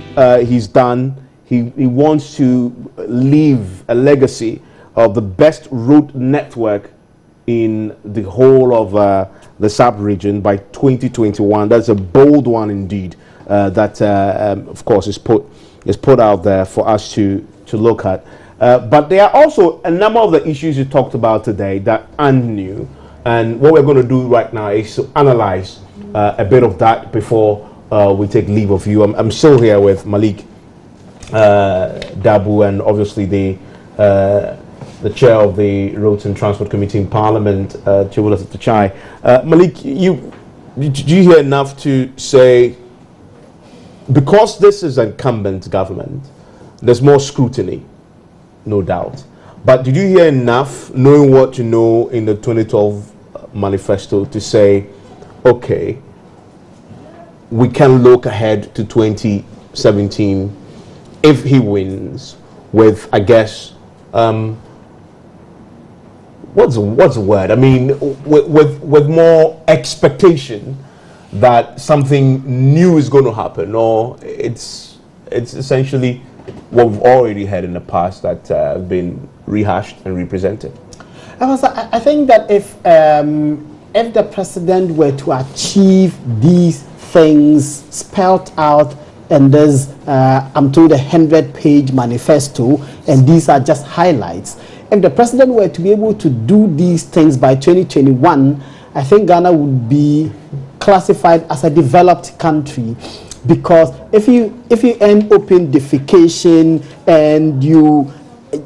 he's done, he wants to leave a legacy of the best road network in the whole of the sub-region by 2021. That's a bold one indeed. That, of course, is put out there for us to look at. But there are also a number of the issues you talked about today that aren't new. And what we're going to do right now is to analyze a bit of that before we take leave of you. I'm still here with Malik Dabu, and obviously the chair of the Roads and Transport Committee in Parliament, Chiwulas Tachai. Malik, do you hear enough to say, because this is an incumbent government, there's more scrutiny, no doubt. But did you hear enough, knowing what you know in the 2012 manifesto, to say, okay, we can look ahead to 2017 if he wins with, I guess, what's the word? I mean, with more expectation that something new is going to happen, or it's essentially what we've already had in the past that have been rehashed and represented. I think that if the president were to achieve these things spelled out in this, I'm told, a 100-page manifesto, and these are just highlights. If the president were to be able to do these things by 2021, I think Ghana would be classified as a developed country. Because if you end open defecation and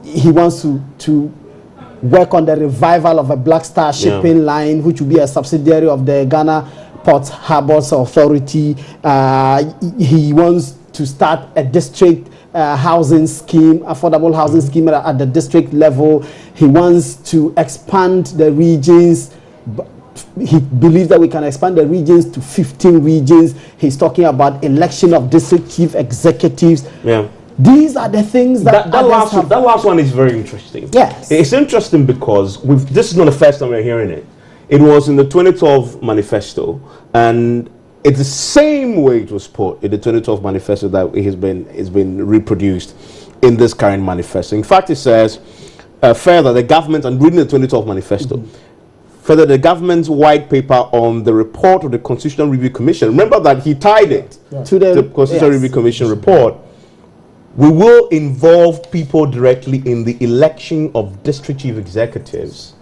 he wants to work on the revival of a Black Star shipping line, which will be a subsidiary of the Ghana Port Harbors Authority. He wants to start a district housing scheme, affordable housing scheme at the district level. He wants to expand the regions. He believes that we can expand the regions to 15 regions. He's talking about election of district chief executives. Yeah. These are the things that last one is very interesting. Yes. It's interesting because this is not the first time we're hearing it. It was in the 2012 manifesto, and it's the same way it was put in the 2012 manifesto that it has been reproduced in this current manifesto. In fact, it says further, the government, and reading the 2012 manifesto, further, the government's white paper on the report of the Constitutional Review Commission. Remember that he tied it to the Constitutional Review Commission report. We will involve people directly in the election of district chief executives.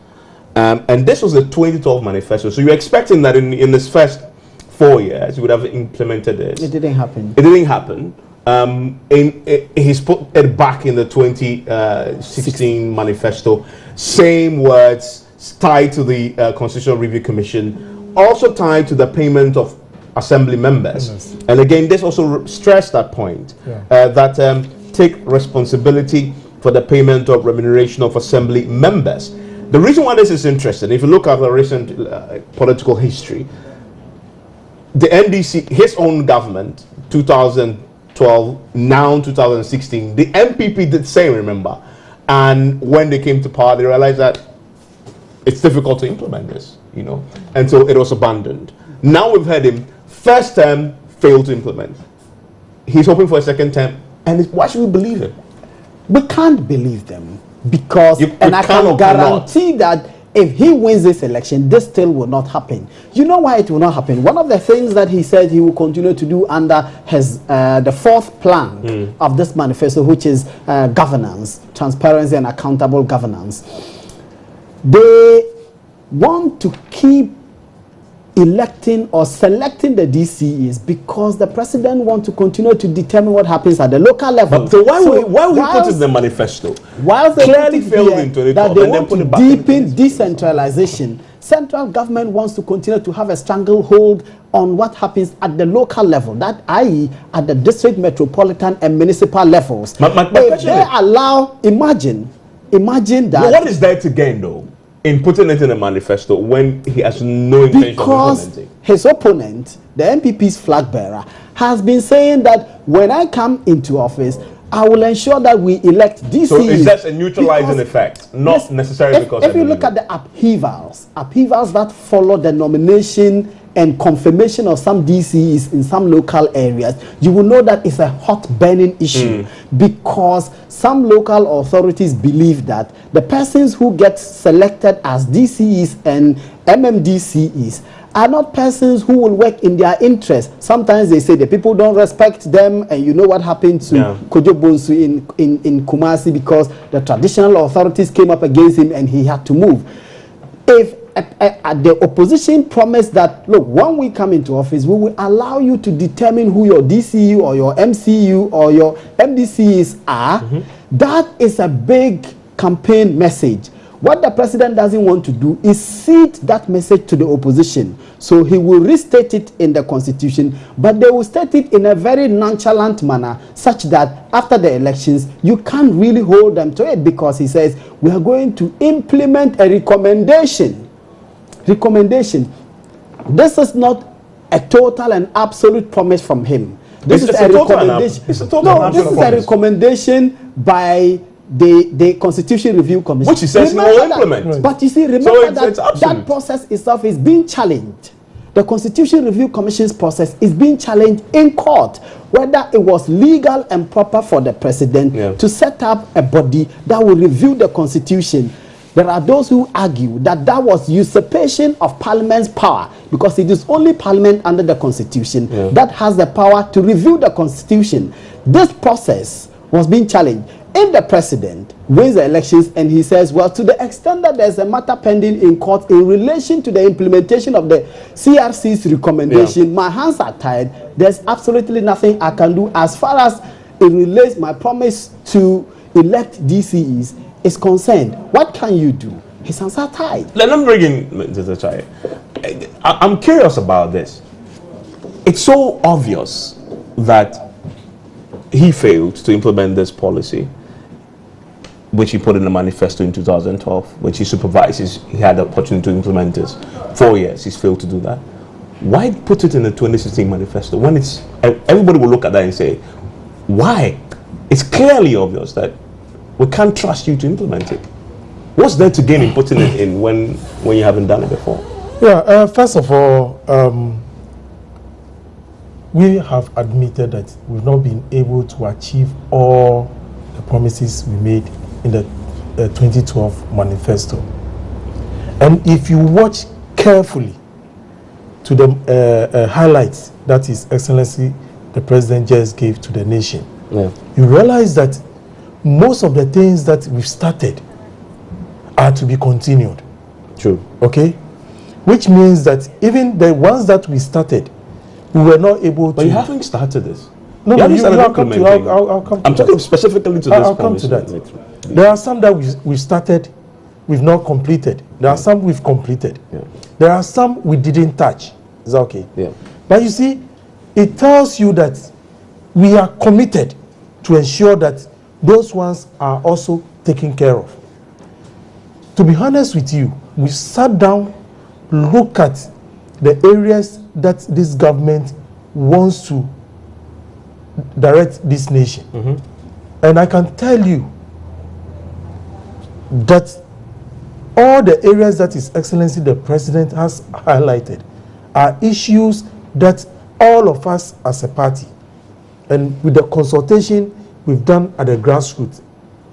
And this was the 2012 manifesto. So you're expecting that in this first 4 years, you would have implemented this. It didn't happen. It didn't happen. He's put it back in the 2016 manifesto. Same words tied to the Constitutional Review Commission, also tied to the payment of assembly members. Yes. And again, this also stressed that point, that take responsibility for the payment of remuneration of assembly members. The reason why this is interesting, if you look at the recent political history, the NDC, his own government, 2012, now 2016, the MPP did the same, remember? And when they came to power, they realized that it's difficult to implement this, you know, and so it was abandoned. Now we've heard him, first term, failed to implement. He's hoping for a second term, and why should we believe him? We can't believe them because, and I can can or guarantee that if he wins this election, this still will not happen. You know why it will not happen? One of the things that he said he will continue to do under his the fourth plank of this manifesto, which is governance, transparency and accountable governance. They want to keep electing or selecting the DCEs because the president wants to continue to determine what happens at the local level. But so why would he put it in the manifesto? Whilst they Clearly put it failed here in 2012, that they and then want put to it back in deepen decentralization, central government wants to continue to have a stranglehold on what happens at the local level, that i.e. at the district, metropolitan and municipal levels. My If question they is, allow, imagine that. what is there to gain though in putting it in a manifesto when he has no intention of Because implementing? his opponent, the MPP's flag bearer, has been saying that when I come into office, I will ensure that we elect DCs. So it's just a neutralizing effect, not yes, necessarily because if you look at the upheavals that follow the nomination and confirmation of some DCs in some local areas, you will know that it's a hot burning issue because some local authorities believe that the persons who get selected as DCs and MMDCEs are not persons who will work in their interest. Sometimes they say the people don't respect them, and you know what happened to Kojo Bonsu in Kumasi because the traditional authorities came up against him and he had to move. If the opposition promised that, look, when we come into office, we will allow you to determine who your DCU or your MCU or your MDCs are, that is a big campaign message. What the president doesn't want to do is cede that message to the opposition. So he will restate it in the constitution, but they will state it in a very nonchalant manner, such that after the elections, you can't really hold them to it because he says, we are going to implement a recommendation. This is not a total and absolute promise from him. This is a recommendation. This is a recommendation by the Constitution Review Commission, which he says he will implement. But you see, remember that process itself is being challenged. The Constitution Review Commission's process is being challenged in court, whether it was legal and proper for the president to set up a body that will review the Constitution. There are those who argue that that was usurpation of Parliament's power because it is only Parliament under the Constitution that has the power to review the Constitution. This process was being challenged. If the president wins the elections and he says, well, to the extent that there's a matter pending in court in relation to the implementation of the CRC's recommendation, my hands are tied, there's absolutely nothing I can do as far as it relates my promise to elect DCEs is concerned. What can you do? His hands are tied. Let me bring in Mr. Chai. I'm curious about this. It's so obvious that he failed to implement this policy, which he put in the manifesto in 2012, which he supervises. He had the opportunity to implement this. 4 years, he's failed to do that. Why put it in the 2016 manifesto when it's everybody will look at that and say, why? It's clearly obvious that we can't trust you to implement it. What's there to gain in putting it in when you haven't done it before? Yeah, first of all, we have admitted that we've not been able to achieve all the promises we made in the 2012 manifesto. And if you watch carefully to the highlights that His Excellency the President just gave to the nation, you realize that most of the things that we've started are to be continued. True. Okay? Which means that even the ones that we started, we were not able to. But you haven't started this. No, You haven't you started I'll come to implementing. I'll come to I'm that. talking specifically to this I'll come to that. policy. There are some that we started, we've not completed. There are some we've completed. Yeah. There are some we didn't touch. Is that okay? Yeah. But you see, it tells you that we are committed to ensure that those ones are also taken care of. To be honest with you, we sat down, look at the areas that this government wants to direct this nation. And I can tell you that all the areas that His Excellency the President has highlighted are issues that all of us as a party, and with the consultation we've done at the grassroots,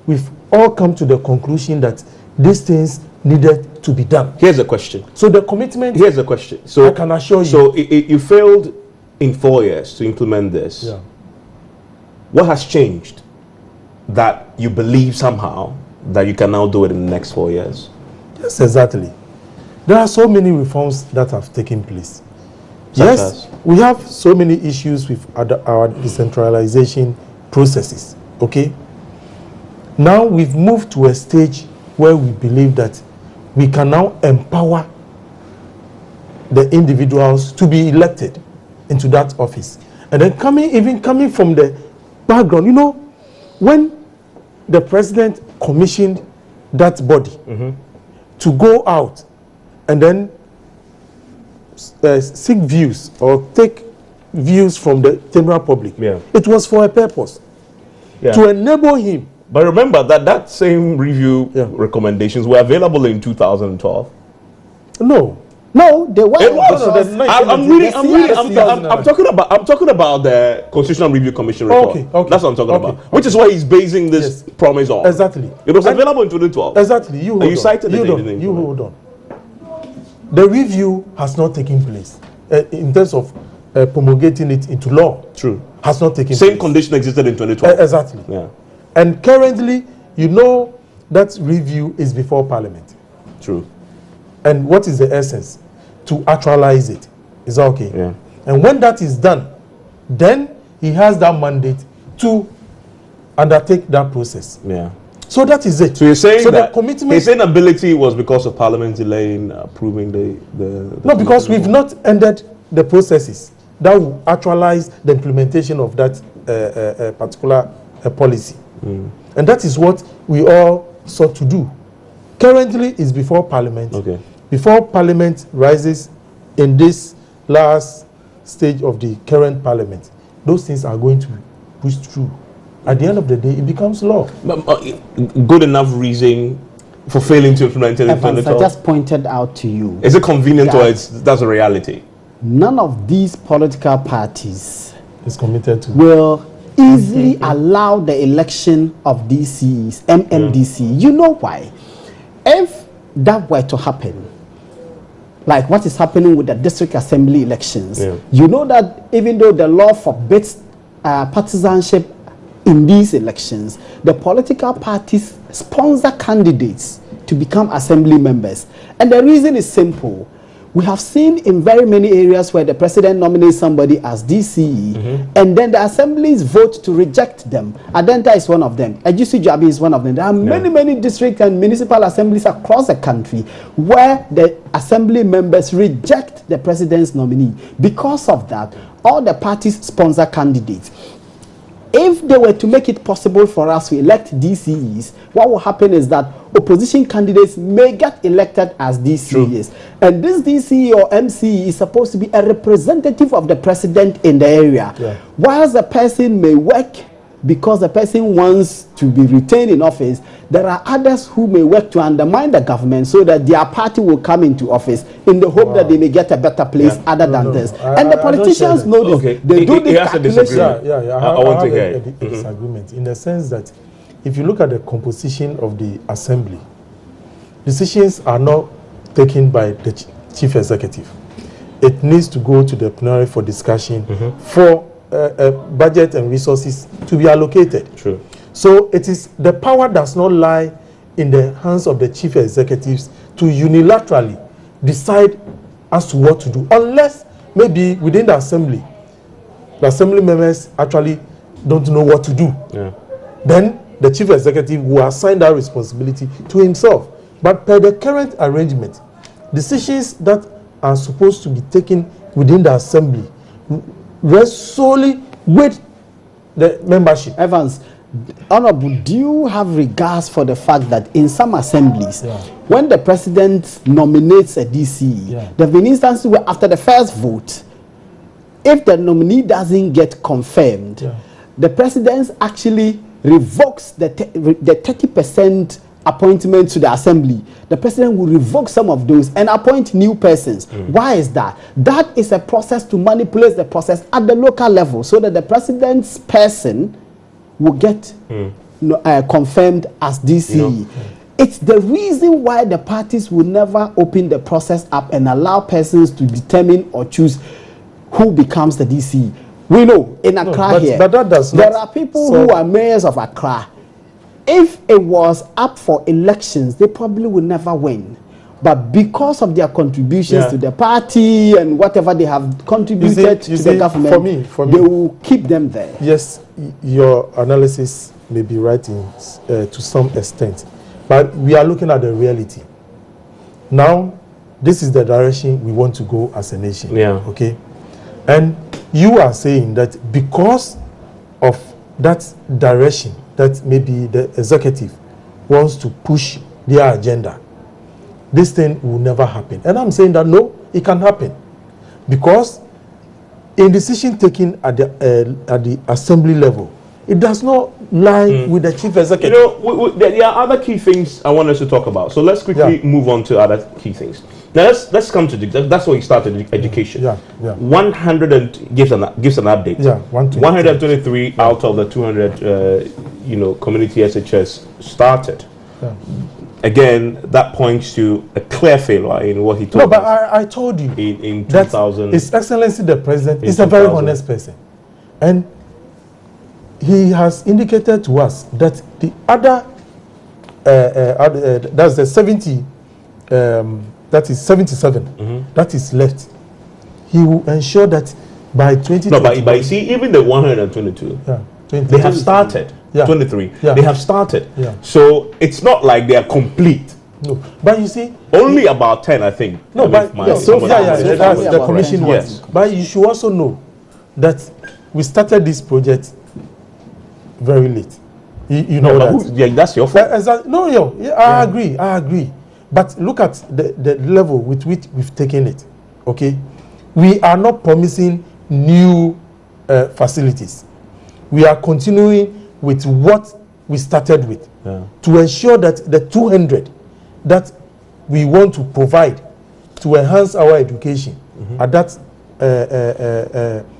we've all come to the conclusion that these things needed to be done. Here's a question. So the commitment, Here's a question. So I can assure you. So you failed in 4 years to implement this. Yeah. What has changed that you believe somehow that you can now do it in the next 4 years? Yes, exactly. There are so many reforms that have taken place. Such Yes, as? we have so many issues with our decentralization processes. Okay. Now we've moved to a stage where we believe that we can now empower the individuals to be elected into that office. And then coming from the background, you know, when the president commissioned that body to go out and then seek views or take views from the general public, it was for a purpose, to enable him. But remember that same review recommendations were available in 2012. No, they weren't. It was. I'm I'm talking about the Constitutional Review Commission report. Okay. That's what I'm talking about. Which is why he's basing this promise on. Exactly. It was available in 2012. Exactly. You cited it. You hold on. The review has not taken place in terms of promulgating it into law. True. Has not taken place. Same condition existed in 2012. Exactly. Yeah. And currently, you know that review is before Parliament. True. And what is the essence? To actualize it. Is that okay? Yeah. And when that is done, then he has that mandate to undertake that process. Yeah. So that is it. So you're saying that the commitment, his inability was because of Parliament delaying approving the no, because we've not ended the processes that will actualize the implementation of that particular policy. And that is what we all sought to do. Currently, it's before Parliament. Okay. Before Parliament rises in this last stage of the current Parliament, those things are going to be pushed through. At the end of the day, it becomes law. Good enough reason for failing to implement it in Evans, 2012? I just pointed out to you. Is it convenient or that's a reality? None of these political parties is committed to will easily allow the election of DCs, MMDC. You know why? If that were to happen, like what is happening with the district assembly elections, you know that even though the law forbids partisanship in these elections, the political parties sponsor candidates to become assembly members. And the reason is simple. We have seen in very many areas where the president nominates somebody as DCE, and then the assemblies vote to reject them. Adenta is one of them. Ajusi Jabi is one of them. There are many district and municipal assemblies across the country where the assembly members reject the president's nominee. Because of that, all the parties sponsor candidates. If they were to make it possible for us to elect DCEs, what will happen is that opposition candidates may get elected as DCEs. True. And this DCE or MCE is supposed to be a representative of the president in the area. Whilst the person may work because the person wants to be retained in office, there are others who may work to undermine the government so that their party will come into office in the hope that they may get a better place other than this. And the politicians know this. Okay. They do this calculation. I want to hear a disagreement in the sense that if you look at the composition of the assembly, decisions are not taken by the chief executive. It needs to go to the plenary for discussion for budget and resources to be allocated. True. So it is the power does not lie in the hands of the chief executives to unilaterally decide as to what to do, unless maybe within the assembly the assembly members actually don't know what to do. Yeah. Then the chief executive will assign that responsibility to himself. But per the current arrangement, decisions that are supposed to be taken within the assembly rest solely with the membership. Evans, Honorable, do you have regards for the fact that in some assemblies, when the president nominates a DC, there have been instances where after the first vote, if the nominee doesn't get confirmed, the president actually revokes the 30% appointment to the assembly. The president will revoke some of those and appoint new persons. Why is that? That is a process to manipulate the process at the local level so that the president's person will get confirmed as DCE. It's the reason why the parties will never open the process up and allow persons to determine or choose who becomes the DCE. We know in Accra but that does there not are people who are mayors of Accra. If it was up for elections, they probably would never win. But because of their contributions to the party and whatever they have contributed to the government, for me, they will keep them there. Yes, your analysis may be right to some extent. But we are looking at the reality. Now, this is the direction we want to go as a nation. Okay? And you are saying that because of that direction, that maybe the executive wants to push their agenda, this thing will never happen. And I'm saying that no, it can happen. Because in decision taking at the assembly level, it does not lie with the chief executive. You know, there are other key things I want us to talk about. So let's quickly move on to other key things. Now let's come to that's where we started education. 100 and gives an update. 123 out of the 200 community SHS started. Again, that points to a clear failure in what he told us. No, but I told you in 2000. His Excellency the President is a very honest person, and he has indicated to us that the other that's the 70. That is 77. That is left. He will ensure that by 2020. No, but you see, even the 122, they have started. 23. They have started. So it's not like they are complete. No, but you see, only about 10, I think. No, but that's the commission was. But you should also know that we started this project very late. You know that. That's your fault. I agree. But look at the level with which we've taken it. Okay, we are not promising new facilities. We are continuing with what we started with to ensure that the 200 that we want to provide to enhance our education at that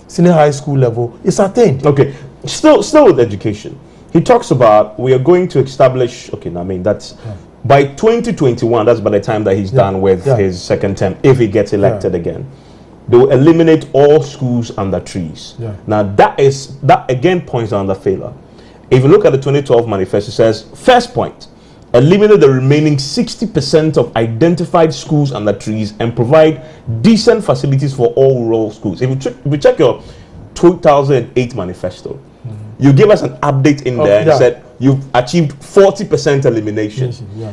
senior high school level is attained. Okay, still with education, he talks about we are going to establish. Okay, I mean that's. By 2021, that's by the time that he's done with his second term, if he gets elected again, they will eliminate all schools under trees. Now that again points on the failure. If you look at the 2012 manifesto, it says, first point, eliminate the remaining 60% of identified schools under trees and provide decent facilities for all rural schools. If you check your 2008 manifesto, you give us an update in there and said you've achieved 40% elimination.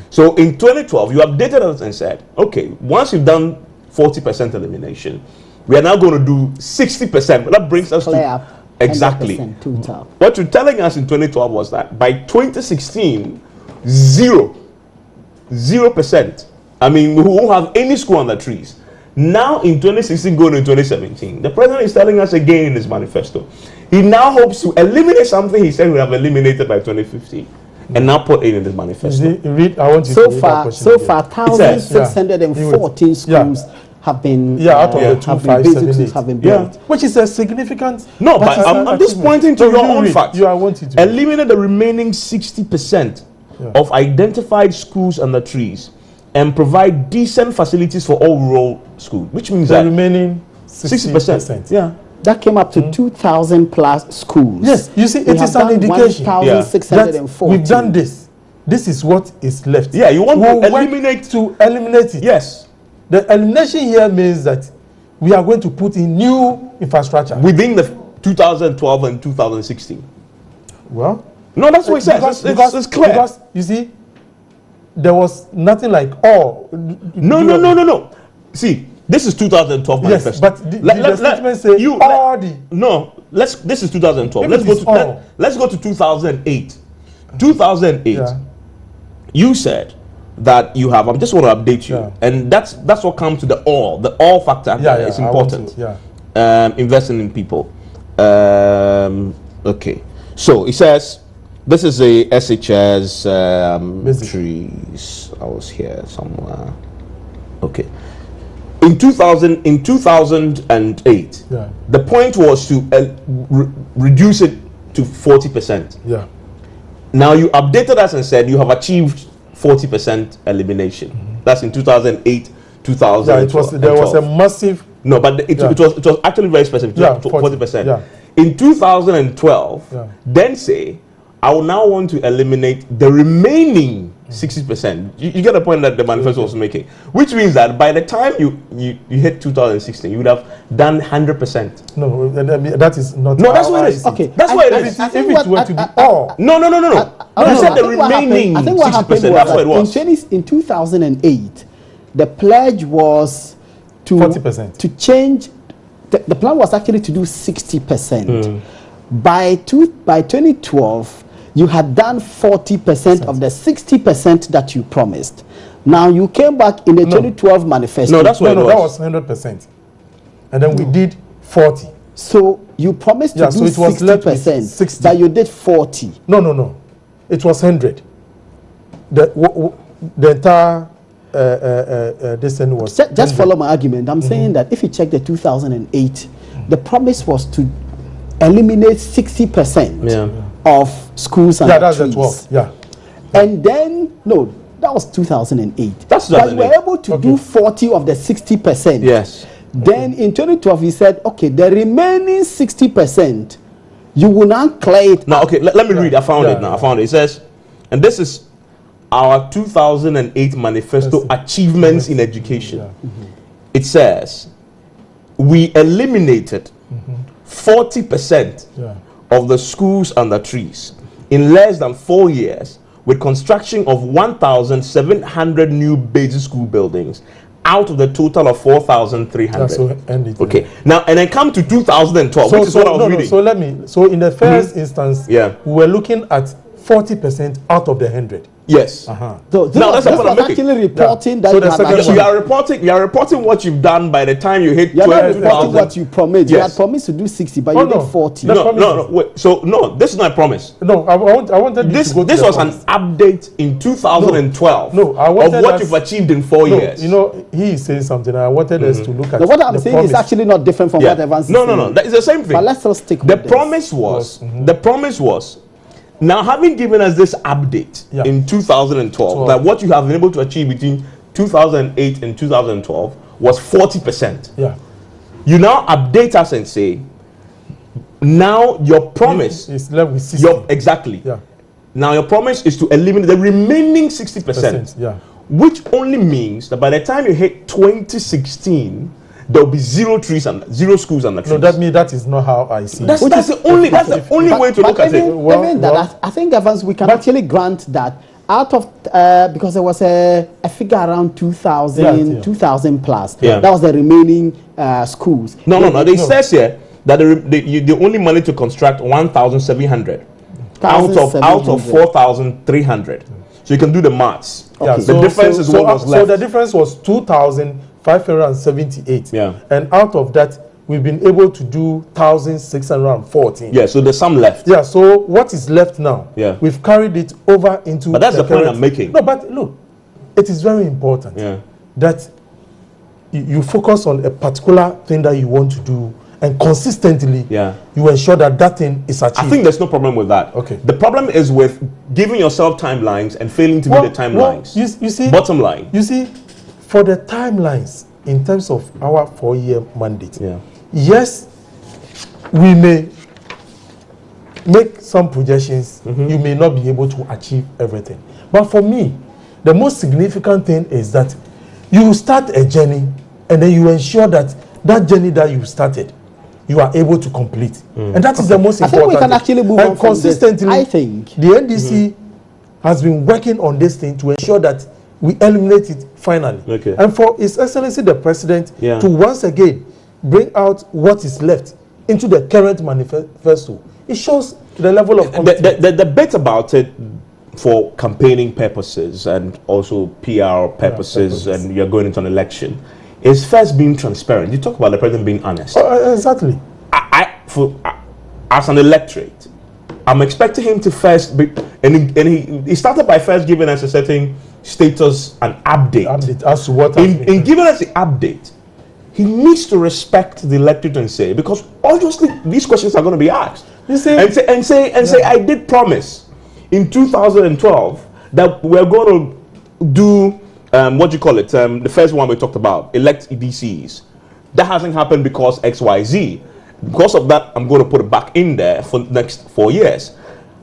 So in 2012, you updated us and said, okay, once you've done 40% elimination, we are now going to do 60%. That brings us to exactly. What you're telling us in 2012 was that by 2016, 0%. I mean, we won't have any school on the trees. Now in 2016 going to 2017, the president is telling us again in his manifesto, he now hopes to eliminate something he said we have eliminated by 2015 and now put it in his manifesto. So far 1,614 schools have been out of the 2,578 have been built, which is a significant. No, but I'm just pointing to your own facts. I want you to eliminate the remaining 60% of identified schools under trees and provide decent facilities for all rural schools, which means that remaining 60%. That came up to 2,000 plus schools. Yes, you see, it is an indication that we've done this. This is what is left. Yeah, you want to eliminate it. Yes. The elimination here means that we are going to put in new infrastructure within the 2012 and 2016? Well, No, that's what he says. It's clear. Because, you see, there was nothing like, oh... No. See, this is 2012 manifesto. Yes, but the statement say all the... No, this is 2012. Maybe Let's go to 2008. 2008, Yeah. you said that you have, I just want to update you, Yeah. and that's what comes to the all factor. It's important. Investing in people. Okay, so it says this is a SHS trees. I was here somewhere. Okay, in 2008, Yeah. the point was to reduce it to 40%. Yeah. Now you updated us and said you have achieved 40% elimination. That's in 2008, 2012. There was a massive... No, but it was actually very specific. Yeah, 40%. Yeah. In 2012, Yeah. then say, I will now want to eliminate the remaining 60%. You get the point that the manifesto was making, which means that by the time you hit 2016, you would have done 100%. No, that is not... No, that's what it is. Okay, That's what it is. If it were to be all... No. You said the remaining I think what happened 60%. That's what it was. in 2008, the pledge was to 40%. to change. The plan was actually to do 60%. By 2012, you had done 40% of the 60% that you promised. Now you came back in the 2012 manifesto. No, that's what it was. That was 100%, and then we did 40. So you promised to do so it was left with 60%, 60. but you did 40. No. It was 100. The entire this thing was... Just follow my argument. I'm saying that if you check the 2008, the promise was to eliminate 60% of schools and that's the trees. 12. Yeah. And then, no, that was 2008. That's But you were 2008. able to do 40 of the 60%. Yes. Then in 2012, he said, okay, the remaining 60%, you will not clear it. Now, okay, let me read. I found it now. I found it. It says, and this is our 2008 manifesto achievements in education. It says, we eliminated 40% of the schools and the trees in less than 4 years, with construction of 1,700 new basic school buildings out of the total of 4,300. So end it. Okay, now and then come to 2012, which is what I was reading. So in the first instance, we were looking at 40% out of the 100. Yes. So Now that's this what I'm was making. actually reporting that So you the had second achieved. So you are reporting what you've done by the time you hit You're not reporting 12,000. what you promised. You Yes. had promised to do 60, but Oh, you no. did 40. No. Wait. So no, this is not a promise. No, I wanted you This to go to this the was promise. an update in 2012 No, I of wanted what us- you've achieved in 4 years. You know, he is saying something. I wanted us to look at Now, what I'm the saying is promise. actually not different from Yeah. what Evans is No. saying. That is the same thing. But let's still stick The with this. promise was, now having given us this update in 2012, that what you have been able to achieve between 2008 and 2012 was 40%. Yeah. You now update us and say, now your promise It's left with 60. exactly. Yeah. Now your promise is to eliminate the remaining 60%, Yeah. which only means that by the time you hit 2016, there will be zero trees and zero schools and the trees. No, that is not how I see That's it. the only way to look at it. Even that, I think, Evans, we can actually grant that out of, because there was a figure around 2,000, 2,000 plus. Yeah. That was the remaining schools. No. It says here that the only money to construct 1,700 out of 4,300. So you can do the maths. Yeah, The difference is what was left. So the difference was 2,578. Yeah. And out of that, we've been able to do 1,614. Yeah, so there's some left. Yeah, so what is left now? Yeah. We've carried it over into... But that's the point current- I'm making. No, but look, it is very important that you focus on a particular thing that you want to do, and consistently you ensure that that thing is achieved. I think there's no problem with that. Okay. The problem is with giving yourself timelines and failing to meet the timelines. You see, bottom line. You see, for the timelines in terms of our 4-year mandate, yes, we may make some projections. You may not be able to achieve everything. But for me, the most significant thing is that you start a journey and then you ensure that that journey that you started, you are able to complete. And that is the most I important. think we can actually move on from consistently, this. I think the NDC has been working on this thing to ensure that we eliminate it finally. Okay. And for His Excellency the President to once again bring out what is left into the current manifesto, it shows the level of commitment. The bit about it for campaigning purposes and also PR purposes, and you're going into an election, is first being transparent. You talk about the president being honest. Exactly. As an electorate, I'm expecting him to first be, and he started by first giving us a certain status and update as to what in giving us the update. He needs to respect the electorate and say, because obviously these questions are going to be asked. You see, and say I did promise in 2012 that we're going to do the first one we talked about, elect EDCs. That hasn't happened because XYZ. Because of that, I'm going to put it back in there for the next 4 years.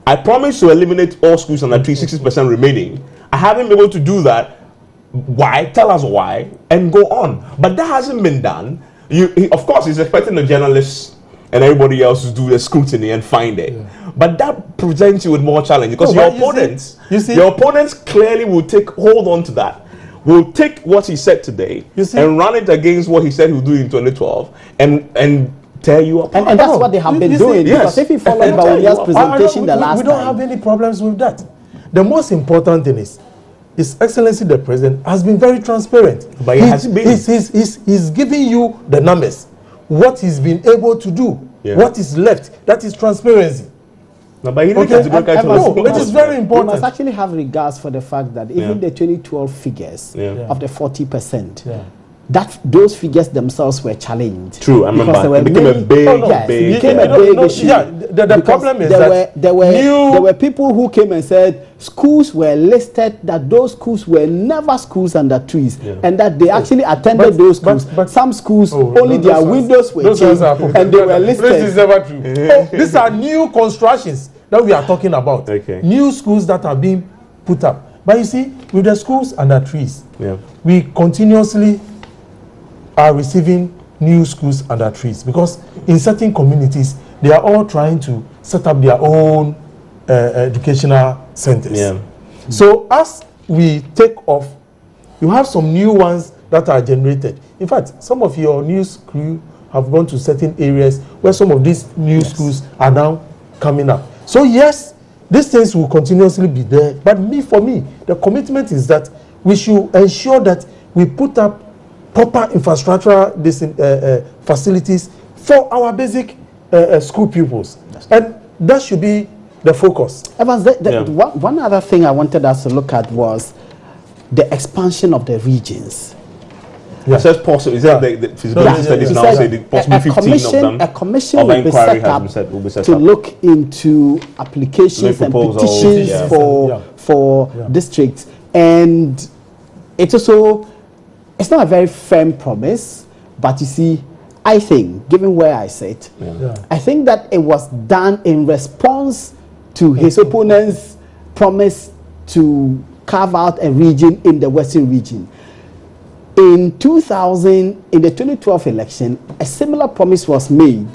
I promised to eliminate all schools under 60% remaining. I haven't been able to do that. Why? Tell us why, and go on. But that hasn't been done. Of course, he's expecting the journalists and everybody else to do the scrutiny and find it. But that presents you with more challenge, because your opponents clearly will hold on to that. Will take what he said today and run it against what he said he would do in 2012 and tear you apart. And that's what they have been doing. Because if you follow Bawumia's presentation the last time, we don't have any problems with that. The most important thing is His Excellency the President has been very transparent. But he's giving you the numbers, what he's been able to do, what is left. That is transparency. No, but it is very important. We must actually have regards for the fact that even the 2012 figures of the 40%, that those figures themselves were challenged. True, I remember. It became a big issue. The problem is there were people who came and said schools were listed, that those schools were never schools under trees, and that they actually attended those schools. But some schools, only their windows were changed, and they were listed. This is never true. These are new constructions that we are talking about. New schools that are being put up. But you see, with the schools under trees, we continuously are receiving new schools under trees, because in certain communities they are all trying to set up their own educational centers. So as we take off, you have some new ones that are generated. In fact, some of your news crew have gone to certain areas where some of these new schools are now coming up. So yes, these things will continuously be there. But for me, the commitment is that we should ensure that we put up proper infrastructural facilities for our basic school pupils. And that should be the focus. Evans, one other thing I wanted us to look at was the expansion of the regions. It says possible. Is that the feasibility studies now say possibly 15 of them? A commission will be set up to look into applications and petitions for districts. And it's also, it's not a very firm promise, but you see, I think, given where I sit, I think that it was done in response to his opponent's promise to carve out a region in the Western region. In the 2012 election, a similar promise was made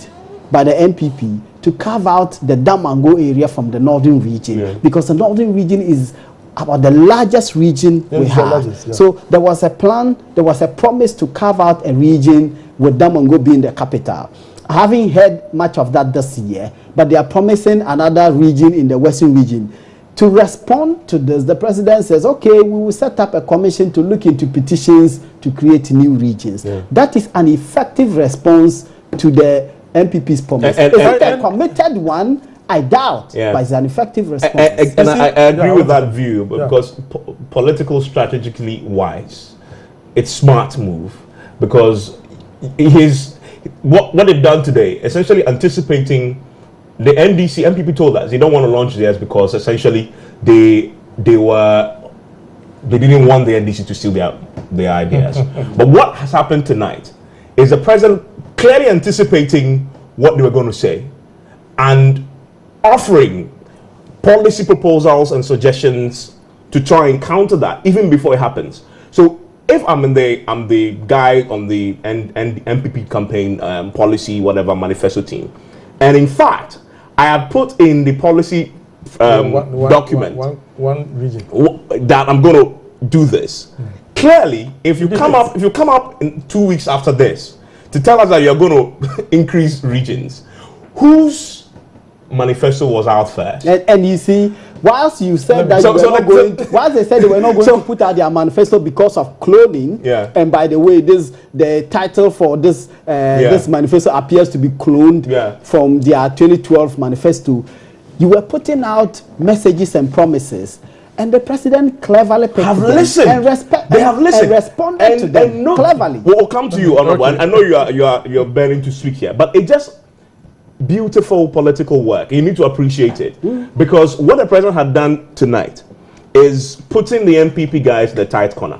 by the NPP to carve out the Damango area from the Northern region, because the Northern region is about the largest region we have. So there was a plan, there was a promise to carve out a region with Damango being the capital. I haven't heard much of that this year, but they are promising another region in the Western region. To respond to this, the president says, okay, we will set up a commission to look into petitions to create new regions. That is an effective response to the NPP's promise. Is it a committed one? I doubt, but it's an effective response. And I agree with that view, because political strategically wise, it's smart move, because what they've done today, essentially anticipating the NPP told us they don't want to launch theirs because essentially they didn't want the NDC to steal their ideas. But what has happened tonight is the president clearly anticipating what they were going to say and offering policy proposals and suggestions to try and counter that even before it happens. So if I'm the guy on the MPP campaign policy, whatever, manifesto team, and in fact, I have put in the policy document one region that I'm going to do this. Clearly, if you come up in 2 weeks after this to tell us that you're going to increase regions, whose manifesto was out first? And you see, whilst you said that whilst they said they were not going to put out their manifesto because of cloning, and by the way, the title for this this manifesto appears to be cloned from their 2012 manifesto. You were putting out messages and promises, and the president cleverly picked them listened. And responded to them cleverly. We'll come to you, Honorable. I know you're bearing to speak here, but it just beautiful political work. You need to appreciate it, because what the president had done tonight is putting the MPP guys in the tight corner.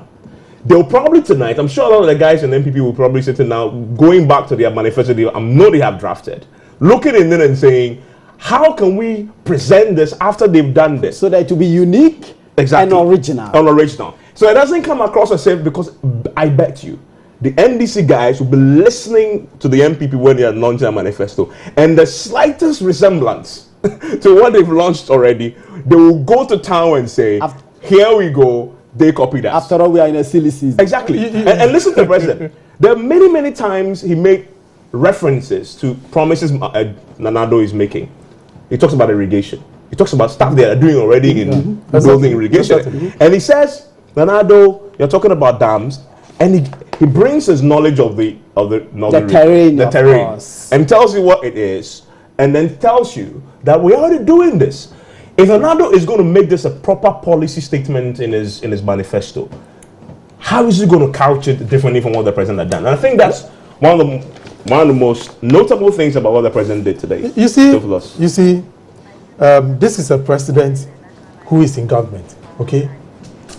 They'll probably tonight, I'm sure a lot of the guys in the MPP will probably sit in now, going back to their manifesto I know they have drafted, looking in there and saying, how can we present this after they've done this? So that it will be unique and original. So it doesn't come across as if, because I bet you, the NDC guys will be listening to the MPP when they are launching a manifesto, and the slightest resemblance to what they've launched already, they will go to town and say, here we go, they copied us. After all, we are in a silly season. Exactly. and listen to the president. There are many times he made references to promises Nanado is making. He talks about irrigation. He talks about stuff they are doing already in building irrigation. And he says, Nanado, you're talking about dams, and he brings his knowledge of the terrain, and tells you what it is, and then tells you that we're already doing this. If Nanado is going to make this a proper policy statement in his manifesto, how is he going to couch it differently from what the president had done? And I think that's one of the most notable things about what the president did today. You see, this is a president who is in government, okay?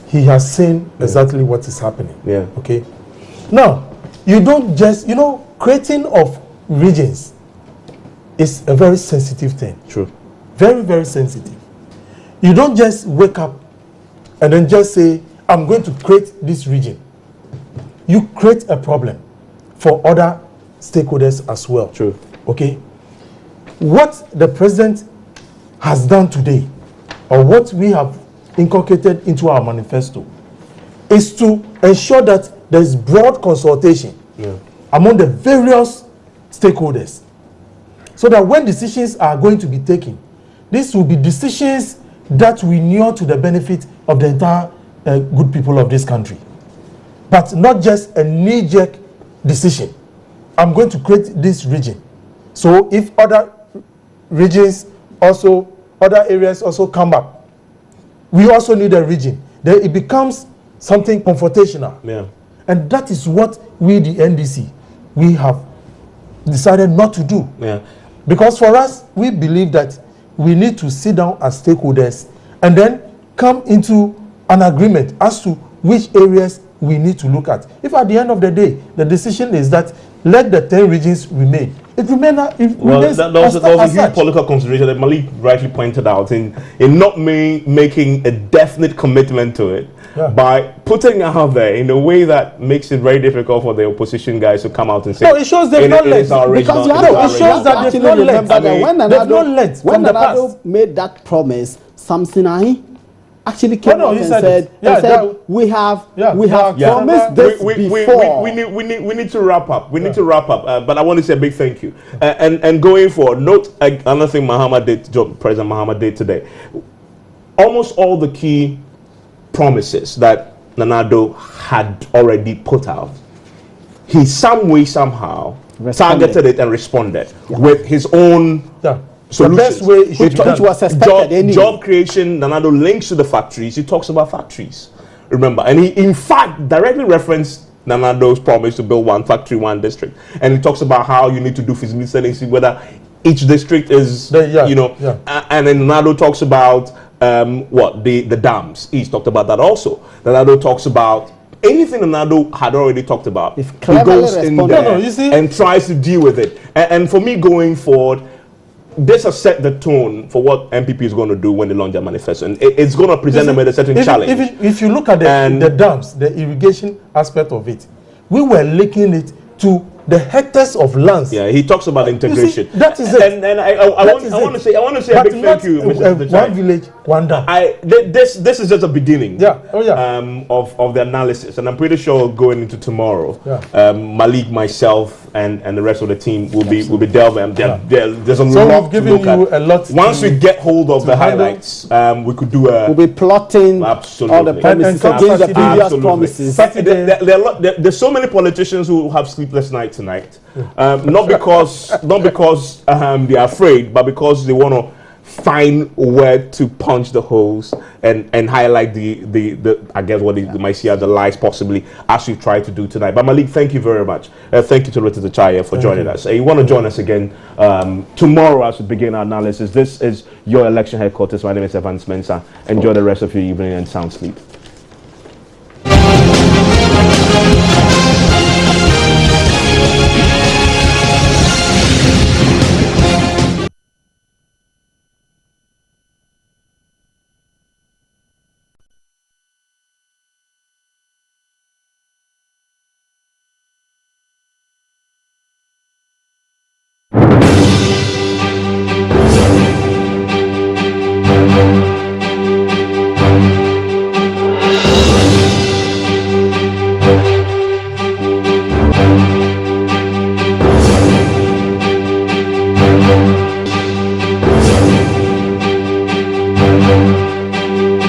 He has seen exactly what is happening, okay? Now, you don't just, creating of regions is a very sensitive thing. True. Very, very sensitive. You don't just wake up and then just say, I'm going to create this region. You create a problem for other stakeholders as well. True. Okay? What the president has done today, or what we have inculcated into our manifesto, is to ensure that there is broad consultation among the various stakeholders, so that when decisions are going to be taken, these will be decisions that will inure to the benefit of the entire good people of this country, but not just a knee-jerk decision. I'm going to create this region. So if other regions also, other areas also come up, we also need a region. Then it becomes something confrontational. Yeah. And that is what we, the NDC, we have decided not to do. Yeah. Because for us, we believe that we need to sit down as stakeholders and then come into an agreement as to which areas we need to look at. If at the end of the day, the decision is that let the 10 regions remain, it remains. That was a huge political consideration that Malik rightly pointed out in not making a definite commitment to it, by putting it out there in a way that makes it very difficult for the opposition guys to come out and say. No, it shows they've not learned. Because it shows that they've not learned. When Nanado made that promise, Samsinahi actually came out and said, we have promised this before. We need to wrap up. We need to wrap up. But I want to say a big thank you. And going forward, note another thing President Mahama did today. Almost all the key promises that Nanado had already put out, he some way, somehow targeted it and responded with his own solutions. The best way it was expected anyway. Job creation, Nanado links to the factories. He talks about factories, remember, and he in fact directly referenced Nanado's promise to build one factory, one district, and he talks about how you need to do feasibility studies, see whether each district is, and then Nanado talks about the dams. He's talked about that also. Nanado talks about anything Nanado had already talked about. If he goes in there and tries to deal with it. And for me going forward, this has set the tone for what MPP is going to do when they launch their manifesto, and it's going to present them with a certain challenge. If you look at the dams, the irrigation aspect of it, we were linking it to the hectares of lands. Yeah, he talks about integration. See, that is it. And I want to say a big thank you, Mr. One village, one dam. This is just a beginning. Yeah. Oh yeah. Of the analysis, and I'm pretty sure going into tomorrow, Malik, myself, and the rest of the team will be delving. There's a lot to look at. Once we get hold of the highlights, we could do a. We'll be plotting absolutely all the promises against the previous promises. There's so many politicians who have sleepless nights tonight, not because they are afraid, but because they want to find where to punch the holes and highlight the I guess what they might see as the lies possibly, as we try to do tonight. But Malik, thank you very much. Thank you to Rita Chaya for joining us. You want to join us again tomorrow as we begin our analysis. This is your election headquarters. My name is Evan Spencer. Enjoy the rest of your evening and sound sleep.